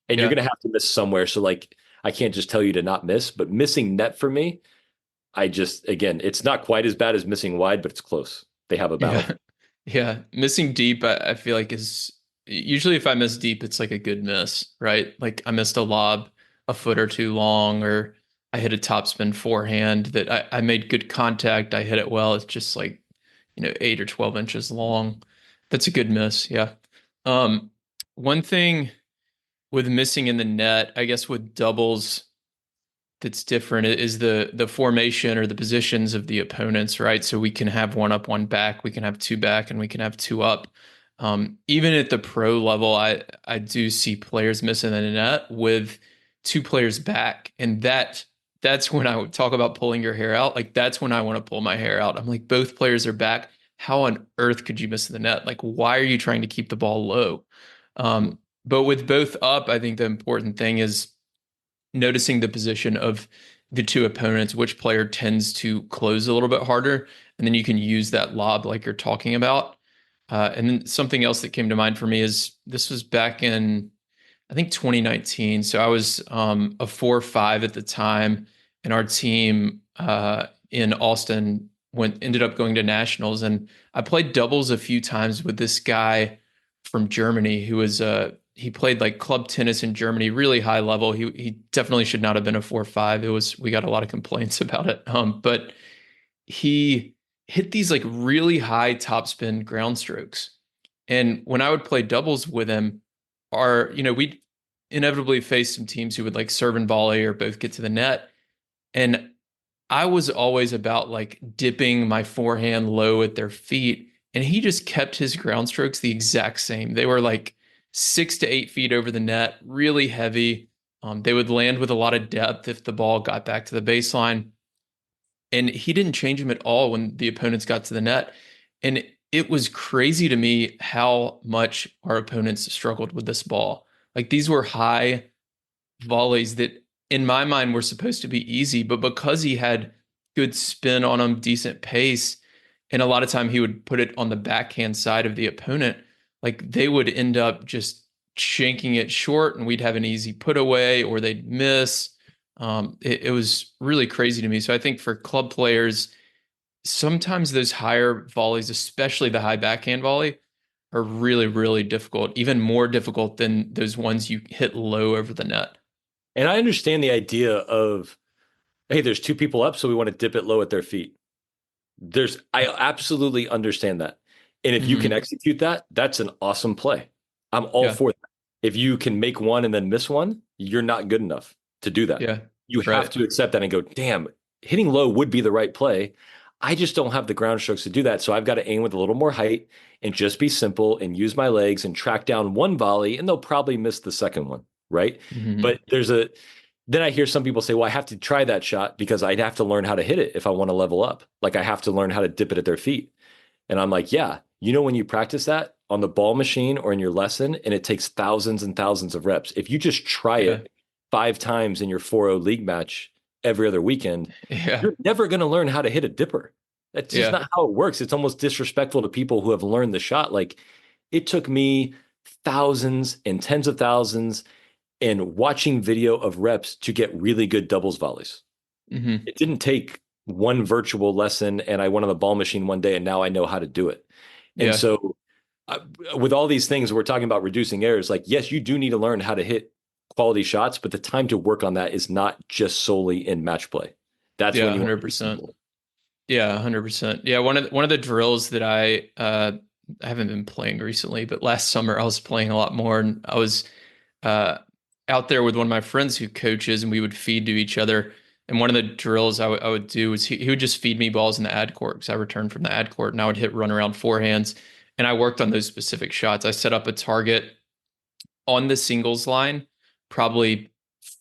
Speaker 2: And you're
Speaker 1: Yeah.
Speaker 2: going to have to miss somewhere. So, like, I can't just tell you to not miss, but missing net for me, again, it's not quite as bad as missing wide, but it's close. They have a battle.
Speaker 1: Yeah. Yeah. Missing deep, I feel like is usually if I miss deep, it's like a good miss, right? Like I missed a lob a foot or two long, or I hit a topspin forehand that I made good contact. I hit it well. It's just like, 8 or 12 inches long. That's a good miss. Yeah. Um, One thing with missing in the net, I guess with doubles, that's different is the formation or the positions of the opponents, right? So we can have one up, one back, we can have two back, and we can have two up. Even at the pro level, I do see players missing the net with two players back, and that's when I would talk about pulling your hair out. Like that's when I want to pull my hair out. I'm like, both players are back. How on earth could you miss the net? Like, why are you trying to keep the ball low? But with both up, I think the important thing is noticing the position of the two opponents, which player tends to close a little bit harder, and then you can use that lob like you're talking about. And then something else that came to mind for me is this was back in, I think 2019. So I was a 4-5 at the time, and our team in Austin ended up going to nationals, and I played doubles a few times with this guy from Germany who was he played like club tennis in Germany, really high level. He definitely should not have been a 4-5. We got a lot of complaints about it. But he hit these like really high topspin ground strokes. And when I would play doubles with him, we'd inevitably face some teams who would like serve and volley or both get to the net. And I was always about like dipping my forehand low at their feet. And he just kept his ground strokes the exact same. They were like 6 to 8 feet over the net, really heavy. They would land with a lot of depth if the ball got back to the baseline. And he didn't change them at all when the opponents got to the net. And it was crazy to me how much our opponents struggled with this ball. Like these were high volleys that in my mind were supposed to be easy, but because he had good spin on them, decent pace, and a lot of time he would put it on the backhand side of the opponent, like they would end up just shanking it short and we'd have an easy put away or they'd miss. It was really crazy to me. So I think for club players, sometimes those higher volleys, especially the high backhand volley, are really, really difficult, even more difficult than those ones you hit low over the net.
Speaker 2: And I understand the idea of, hey, there's two people up, so we want to dip it low at their feet. I absolutely understand that. And if you can
Speaker 1: Hmm.
Speaker 2: execute that, that's an awesome play. I'm all
Speaker 1: Yeah,
Speaker 2: for that. If you can make one and then miss one, you're not good enough to do that.
Speaker 1: yeah,
Speaker 2: You have
Speaker 1: right.
Speaker 2: to accept that and go, damn, hitting low would be the right play. I just don't have the ground strokes to do that. So I've got to aim with a little more height and just be simple and use my legs and track down one volley, and they'll probably miss the second one. Right.
Speaker 1: Hmm.
Speaker 2: But then I hear some people say, well, I have to try that shot because I'd have to learn how to hit it if I want to level up. Like I have to learn how to dip it at their feet. And I'm like, yeah, when you practice that on the ball machine or in your lesson, and it takes thousands and thousands of reps, if you just try
Speaker 1: Yeah,
Speaker 2: it 5 times in your 4-0 league match every other weekend,
Speaker 1: yeah,
Speaker 2: you're never going to learn how to hit a dipper. That's just
Speaker 1: yeah.
Speaker 2: not how it works. It's almost disrespectful to people who have learned the shot. Like it took me thousands and tens of thousands and watching video of reps to get really good doubles volleys.
Speaker 1: Hmm.
Speaker 2: It didn't take one virtual lesson and I went on the ball machine one day and now I know how to do it. And
Speaker 1: Yeah.
Speaker 2: so, uh, with all these things, we're talking about reducing errors. Like, yes, you do need to learn how to hit quality shots, but the time to work on that is not just solely in match play. That's
Speaker 1: Yeah,
Speaker 2: when you want to be
Speaker 1: 100%.
Speaker 2: simple.
Speaker 1: Yeah, 100%. Yeah, one of the drills that I haven't been playing recently, but last summer I was playing a lot more, and I was uh out there with one of my friends who coaches, and we would feed to each other. And one of the drills I would do was he would just feed me balls in the ad court because I returned from the ad court, and I would hit run around forehands, and I worked on those specific shots. I set up a target on the singles line, probably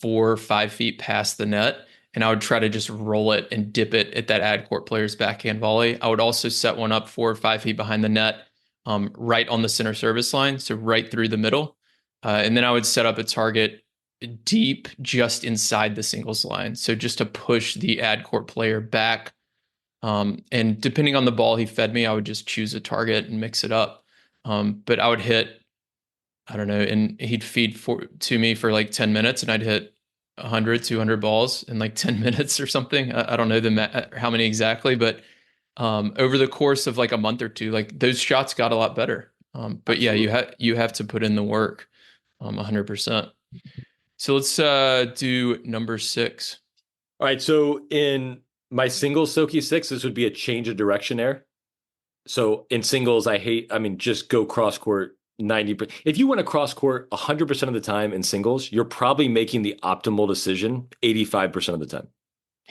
Speaker 1: 4 or 5 feet past the net. And I would try to just roll it and dip it at that ad court player's backhand volley. I would also set one up 4 or 5 feet behind the net, right on the center service line, so right through the middle. And then I would set up a target deep just inside the singles line. So just to push the ad court player back. And depending on the ball he fed me, I would just choose a target and mix it up. But I would hit, I don't know, and he'd feed to me for like 10 minutes and I'd hit 100, 200 balls in like 10 minutes or something. I don't know how many exactly, but over the course of like a month or two, like those shots got a lot better. But yeah,
Speaker 2: Absolutely.
Speaker 1: you have to put in the work, 100%. So let's do number six.
Speaker 2: All right. So in my single Stokke Six, this would be a change of direction error. So in singles, I mean, just go cross court 90%. If you want to cross court 100% of the time in singles, you're probably making the optimal decision 85% of the time,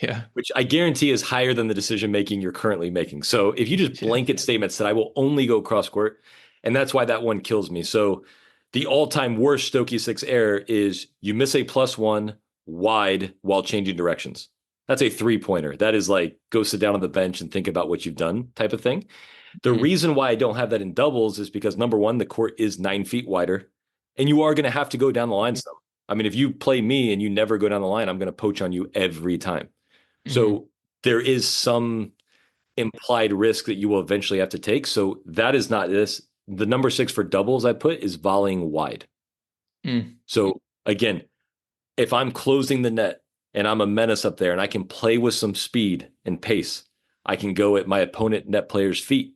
Speaker 1: Yeah,
Speaker 2: which I guarantee is higher than the decision making you're currently making. So if you just
Speaker 1: yeah.
Speaker 2: blanket statements that I will only go cross court, and that's why that one kills me. So the all-time worst Stokke Six error is you miss a +1 wide while changing directions. That's a 3-pointer. That is like go sit down on the bench and think about what you've done type of thing. The
Speaker 1: Mm,
Speaker 2: reason why I don't have that in doubles is because number one, the court is 9 feet wider, and you are going to have to go down the line some. I mean, if you play me and you never go down the line, I'm going to poach on you every time.
Speaker 1: mm,
Speaker 2: So there is some implied risk that you will eventually have to take. So that is not this. The number six for doubles I put is volleying wide.
Speaker 1: mm,
Speaker 2: So again, if I'm closing the net and I'm a menace up there and I can play with some speed and pace, I can go at my opponent net player's feet.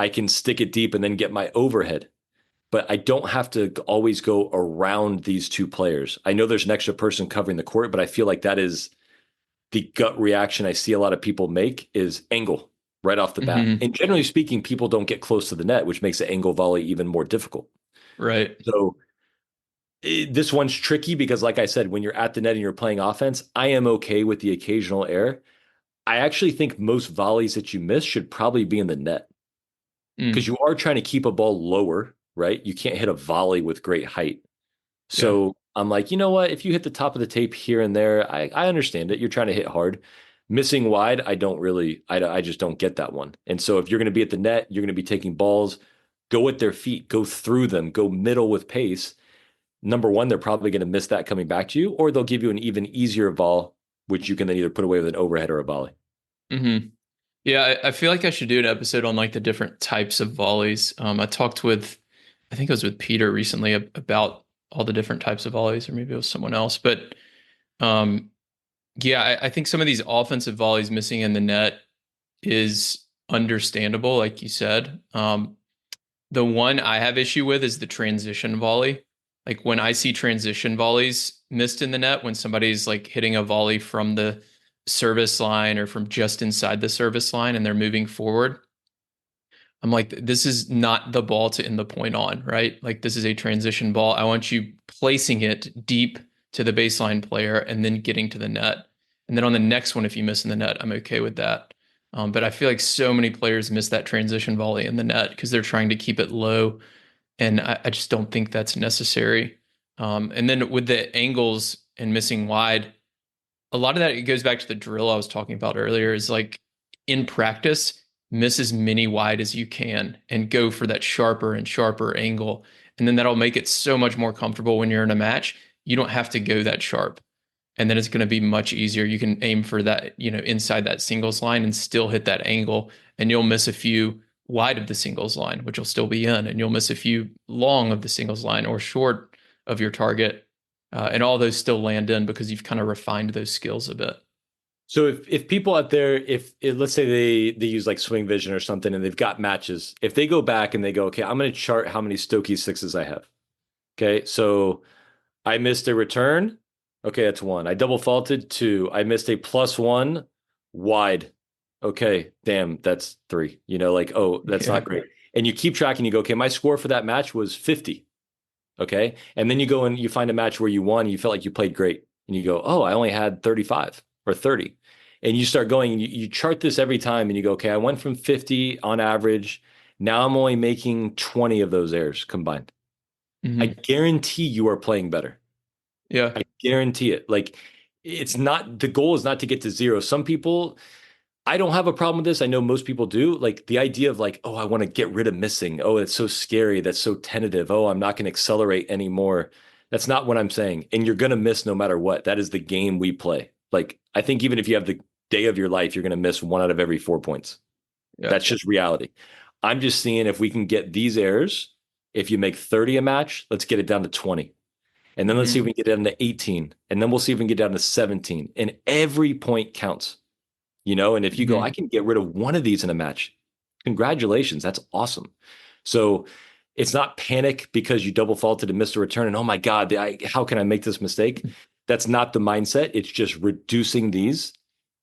Speaker 2: I can stick it deep and then get my overhead. But I don't have to always go around these two players. I know there's an extra person covering the court, but I feel like that is the gut reaction I see a lot of people make is angle right off the bat.
Speaker 1: mm.
Speaker 2: And generally speaking, people don't get close to the net, which makes the angle volley even more difficult.
Speaker 1: Right.
Speaker 2: So this one's tricky because, like I said, when you're at the net and you're playing offense, I am okay with the occasional error. I actually think most volleys that you miss should probably be in the net because
Speaker 1: Mm,
Speaker 2: you are trying to keep a ball lower, right? You can't hit a volley with great height.
Speaker 1: yeah.
Speaker 2: So I'm like, you know what? If you hit the top of the tape here and there, I understand it. You're trying to hit hard. Missing wide, I don't really, I just don't get that one. And so if you're going to be at the net, you're going to be taking balls, go at their feet, go through them, go middle with pace. Number one, they're probably going to miss that coming back to you, or they'll give you an even easier ball, which you can then either put away with an overhead or a volley.
Speaker 1: Hmm. Yeah, I feel like I should do an episode on like the different types of volleys. I talked with, I think it was with Peter recently about all the different types of volleys, or maybe it was someone else. But um, yeah, I think some of these offensive volleys missing in the net is understandable, like you said. The one I have issue with is the transition volley. Like when I see transition volleys missed in the net, when somebody's like hitting a volley from the service line or from just inside the service line and they're moving forward, I'm like, this is not the ball to end the point on, right? Like this is a transition ball. I want you placing it deep to the baseline player and then getting to the net. And then on the next one, if you miss in the net, I'm okay with that. But I feel like so many players miss that transition volley in the net because they're trying to keep it low, and I just don't think that's necessary. And then with the angles and missing wide, a lot of that it goes back to the drill I was talking about earlier. Is like in practice, miss as many wide as you can and go for that sharper and sharper angle, and then that'll make it so much more comfortable when you're in a match. You don't have to go that sharp, and then it's going to be much easier. You can aim for that, inside that singles line and still hit that angle, and you'll miss a few wide of the singles line, which will still be in, and you'll miss a few long of the singles line or short of your target, and all those still land in because you've kind of refined those skills a bit.
Speaker 2: So if people out there, if let's say they use like Swing Vision or something and they've got matches, if they go back and they go, okay, I'm going to chart how many Stokke Sixes I have. Okay, so I missed a return. Okay, that's one. I double faulted two. I missed a +1 wide. Okay, damn, that's three. Like, oh, that's
Speaker 1: Yeah.
Speaker 2: not great. And you keep tracking, you go, okay, my score for that match was 50. Okay. And then you go and you find a match where you won and you felt like you played great. And you go, oh, I only had 35 or 30. And you start going and you chart this every time and you go, okay, I went from 50 on average. Now I'm only making 20 of those errors combined. I
Speaker 1: Hmm.
Speaker 2: guarantee you are playing better.
Speaker 1: Yeah.
Speaker 2: I guarantee it. Like it's not the goal is not to get to zero. Some people, I don't have a problem with this. I know most people do. Like the idea of like, oh, I want to get rid of missing. Oh, it's so scary. That's so tentative. Oh, I'm not going to accelerate anymore. That's not what I'm saying. And you're going to miss no matter what. That is the game we play. Like I think even if you have the day of your life, you're going to miss one out of every 4 points.
Speaker 1: Yeah.
Speaker 2: That's just reality. I'm just seeing if we can get these errors. If you make 30 a match, let's get it down to 20. And then let's see if
Speaker 1: Hmm.
Speaker 2: we can get it down to 18. And then we'll see if we can get down to 17. And every point counts. And if you go, I
Speaker 1: Hmm.
Speaker 2: can get rid of one of these in a match. Congratulations. That's awesome. So It's not panic because you double faulted and missed a return and oh my God, how can I make this mistake? That's not the mindset. It's just reducing these.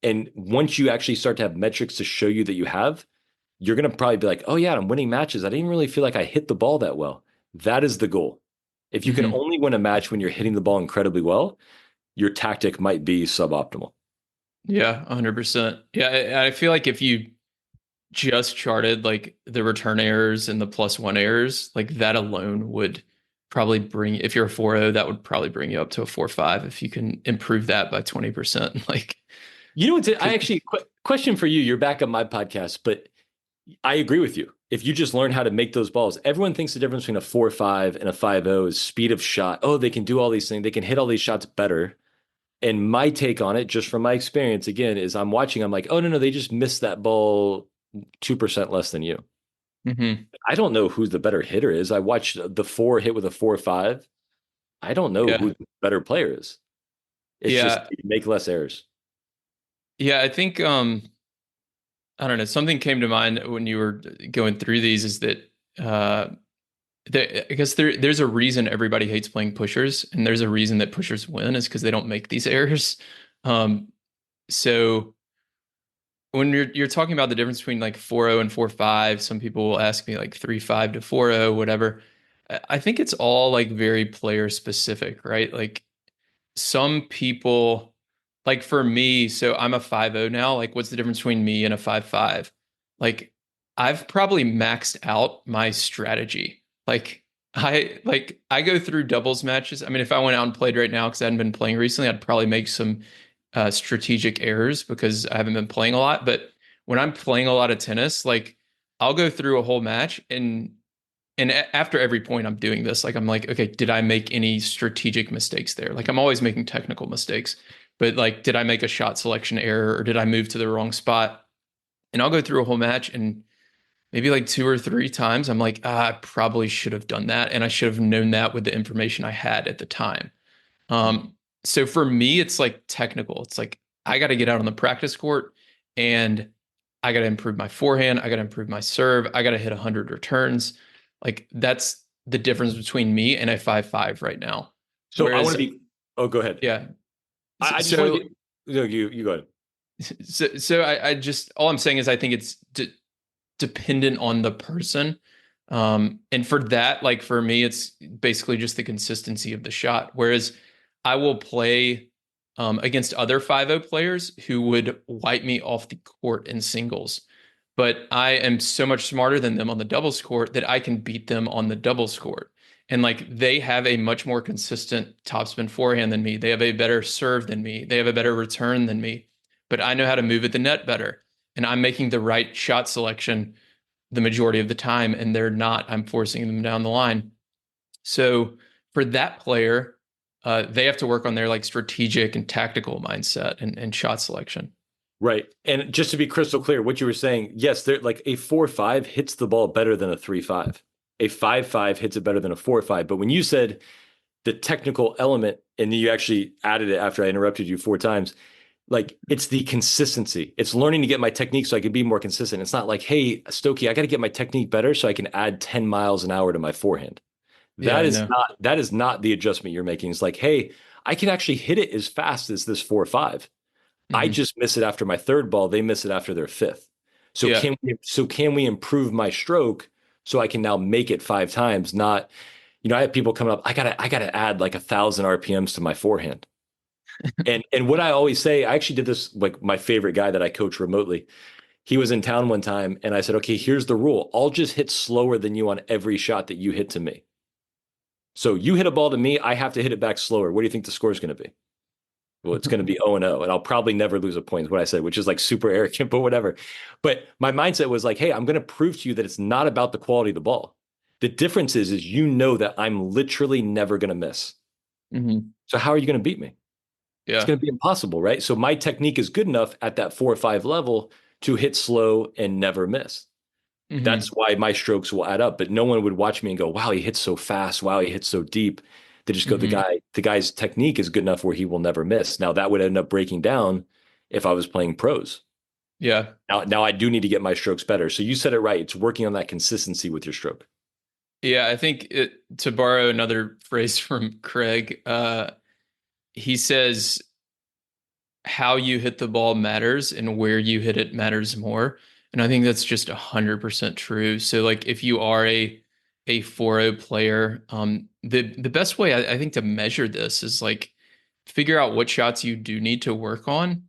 Speaker 2: And once you actually start to have metrics to show you that you have, you're going to probably be like, oh yeah, I'm winning matches. I didn't really feel like I hit the ball that well. That is the goal. If you can
Speaker 1: Hmm.
Speaker 2: only win a match when you're hitting the ball incredibly well, your tactic might be suboptimal.
Speaker 1: Yeah, 100%. Yeah, I feel like if you just charted like the return errors and the +1 errors, like that alone would probably bring, if you're a 4.0, that would probably bring you up to a 4.5 if you can improve that by 20%. Like,
Speaker 2: You know what? I
Speaker 1: 'cause-
Speaker 2: actually question for you. You're back on my podcast, but I agree with you. If you just learn how to make those balls, everyone thinks the difference between a 4.5 and a 5.0 is speed of shot. Oh, they can do all these things. They can hit all these shots better. And my take on it, just from my experience, again, is I'm watching. I'm like, oh no, no, they just missed that ball 2% less than you.
Speaker 1: Mhm.
Speaker 2: I don't know who the better hitter is. I watched the four hit with a 4.5. I don't know who
Speaker 1: Yeah.
Speaker 2: the better player is. It's just
Speaker 1: Yeah.
Speaker 2: you make less errors.
Speaker 1: Yeah, I think I don't know, something came to mind when you were going through these is that uh I guess there's a reason everybody hates playing pushers, and there's a reason that pushers win is because they don't make these errors. Um, so when you're talking about the difference between like 4.0 and 4.5, some people will ask me like 3.5 to 4.0, whatever. I think it's all like very player specific, right? Like some people, like for me, so I'm a 5.0 now. Like, what's the difference between me and a 5.5? Like, I've probably maxed out my strategy. Like I go through doubles matches. I mean, if I went out and played right now because I hadn't been playing recently, I'd probably make some strategic errors because I haven't been playing a lot. But when I'm playing a lot of tennis, like I'll go through a whole match and after every point I'm doing this, like I'm like, okay, did I make any strategic mistakes there? Like I'm always making technical mistakes, but like, did I make a shot selection error or did I move to the wrong spot? And I'll go through a whole match and maybe like two or three times, I'm like, I probably should have done that. And I should have known that with the information I had at the time. Um, so for me, it's like technical. It's like I got to get out on the practice court and I got to improve my forehand. I got to improve my serve. I got to hit 100 returns. Like that's the difference between me and a 5.5 right now.
Speaker 2: So I want
Speaker 1: Whereas,
Speaker 2: to be. Oh, go ahead.
Speaker 1: yeah.
Speaker 2: I just want to
Speaker 1: So,
Speaker 2: be. No, you go ahead.
Speaker 1: I just, all I'm saying is I think it's dependent on the person. And for that, like for me, it's basically just the consistency of the shot. Whereas I will play against other 5.0 players who would wipe me off the court in singles. But I am so much smarter than them on the doubles court that I can beat them on the doubles court. And like they have a much more consistent topspin forehand than me. They have a better serve than me. They have a better return than me. But I know how to move at the net better. And I'm making the right shot selection the majority of the time, and they're not. I'm forcing them down the line. So for that player, they have to work on their like strategic and tactical mindset and shot selection.
Speaker 2: Right. And just to be crystal clear, what you were saying, yes, they're like a 4.5 hits the ball better than a 3.5. A 5.5 hits it better than a 4.5. But when you said the technical element, and you actually added it after I interrupted you four times, like it's the consistency. It's learning to get my technique so I can be more consistent. It's not like, hey, Stokey, I got to get my technique better so I can add 10 miles an hour to my forehand.
Speaker 1: Yeah,
Speaker 2: That
Speaker 1: I
Speaker 2: is
Speaker 1: know.
Speaker 2: not the adjustment you're making. It's like, hey, I can actually hit it as fast as this 4.5. I
Speaker 1: Hmm.
Speaker 2: just miss it after my third ball. They miss it after their fifth.
Speaker 1: Yeah.
Speaker 2: So can we improve my stroke so I can now make it five times? Not, I have people coming up. I gotta add like 1,000 RPMs to my forehand. And what I always say, I actually did this like my favorite guy that I coach remotely. He was in town one time, and I said, okay, here's the rule. I'll just hit slower than you on every shot that you hit to me. So you hit a ball to me, I have to hit it back slower. What do you think the score is going to be? Well, it's going to be 0-0, and I'll probably never lose a point, is what I said, which is like super arrogant, but whatever. But my mindset was like, hey, I'm going to prove to you that it's not about the quality of the ball. The difference is you know that I'm literally never going to miss.
Speaker 1: Hmm.
Speaker 2: So how are you going to beat me? It's
Speaker 1: Yeah.
Speaker 2: going to be impossible, right? So my technique is good enough at that 4 or 5 level to hit slow and never miss. That's
Speaker 1: Hmm.
Speaker 2: why my strokes will add up. But no one would watch me and go, wow, he hits so fast. Wow, he hits so deep. They just go,
Speaker 1: Hmm.
Speaker 2: the guy's technique is good enough where he will never miss. Now that would end up breaking down if I was playing pros.
Speaker 1: Yeah.
Speaker 2: Now I do need to get my strokes better. So you said it right. It's working on that consistency with your stroke.
Speaker 1: Yeah, I think to borrow another phrase from Craig, he says how you hit the ball matters and where you hit it matters more. And I think that's just 100% true. So like if you are a 4-0 player, the best way I think to measure this is like figure out what shots you do need to work on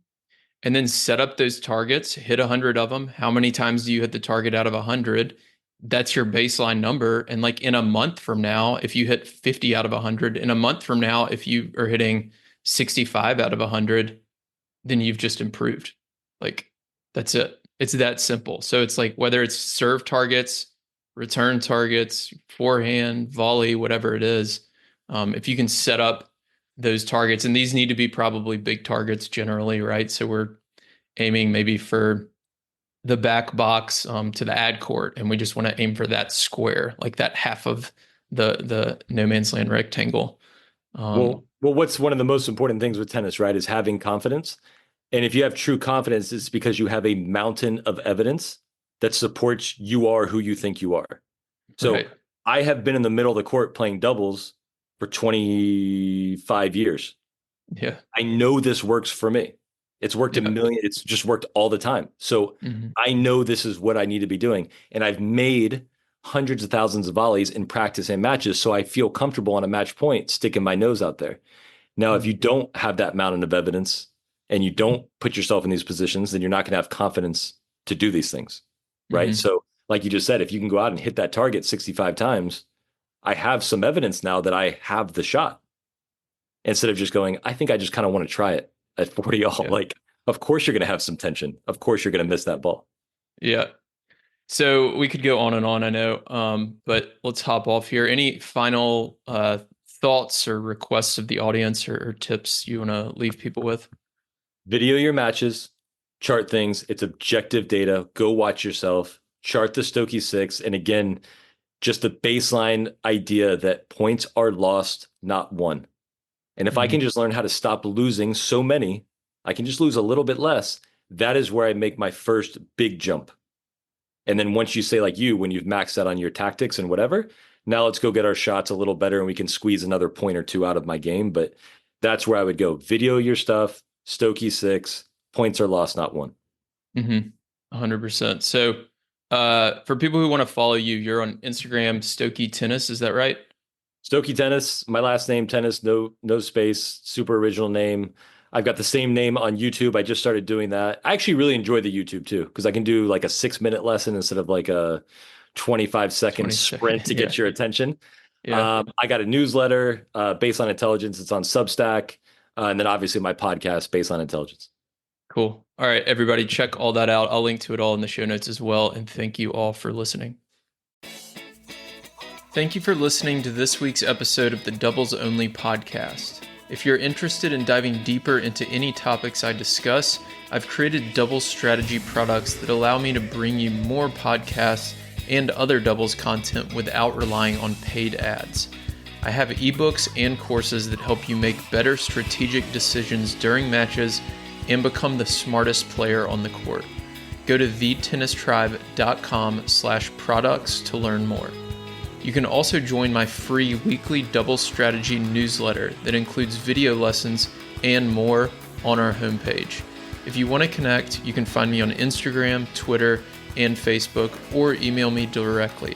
Speaker 1: and then set up those targets, hit 100 of them. How many times do you hit the target out of 100? That's your baseline number. And like in a month from now, if you hit 50 out of 100, in a month from now, if you are hitting 65 out of 100, then you've just improved. Like that's it. It's that simple. So it's like whether it's serve targets, return targets, forehand, volley, whatever it is, if you can set up those targets, and these need to be probably big targets generally, right? So we're aiming maybe for the back box to the ad court, and we just want to aim for that square, like that half of the no man's land rectangle.
Speaker 2: Well, what's one of the most important things with tennis, right, is having confidence. And if you have true confidence, it's because you have a mountain of evidence that supports you are who you think you are. So
Speaker 1: Right.
Speaker 2: I have been in the middle of the court playing doubles for 25 years.
Speaker 1: Yeah.
Speaker 2: I know this works for me. It's worked it's just worked all the time. So I know this is what I need to be doing. And I've made hundreds of thousands of volleys in practice and matches. So I feel comfortable on a match point sticking my nose out there. Now, if you don't have that mountain of evidence and you don't put yourself in these positions, then you're not going to have confidence to do these things. Right. So like you just said, if you can go out and hit that target 65 times, I have some evidence now that I have the shot instead of just going, I think I just kind of want to try it at 40 all.
Speaker 1: Yeah.
Speaker 2: Like, of course you're going to have some tension. Of course you're going to miss that ball.
Speaker 1: Yeah. So we could go on and on, I know, but let's hop off here. Any final thoughts or requests of the audience or tips you want to leave people with?
Speaker 2: Video your matches, chart things. It's objective data. Go watch yourself, chart the Stokke Six. And again, just the baseline idea that points are lost, not won. And if I can just learn how to stop losing so many, I can just lose a little bit less. That is where I make my first big jump. And then once you say like you, when you've maxed out on your tactics and whatever, now let's go get our shots a little better and we can squeeze another point or two out of my game. But that's where I would go. Video your stuff, Stokke Six, points are lost, not won.
Speaker 1: 100%. So for people who want to follow you, you're on Instagram, Stokey Tennis. Is that right?
Speaker 2: Stokey Tennis, my last name, Tennis, no space, super original name. I've got the same name on YouTube. I just started doing that. I actually really enjoy the YouTube too, because I can do like a 6-minute lesson instead of like a 25-second sprint to get your attention.
Speaker 1: Yeah.
Speaker 2: I got a newsletter based on intelligence. It's on Substack. And then obviously my podcast based on intelligence.
Speaker 1: Cool. All right, everybody, check all that out. I'll link to it all in the show notes as well. And thank you all for listening. Thank you for listening to this week's episode of the Doubles Only podcast. If you're interested in diving deeper into any topics I discuss, I've created doubles strategy products that allow me to bring you more podcasts and other doubles content without relying on paid ads. I have ebooks and courses that help you make better strategic decisions during matches and become the smartest player on the court. Go to thetennistribe.com/products to learn more. You can also join my free weekly doubles strategy newsletter that includes video lessons and more on our homepage. If you want to connect, you can find me on Instagram, Twitter, and Facebook, or email me directly,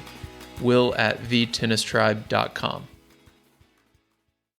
Speaker 1: will@thetennistribe.com.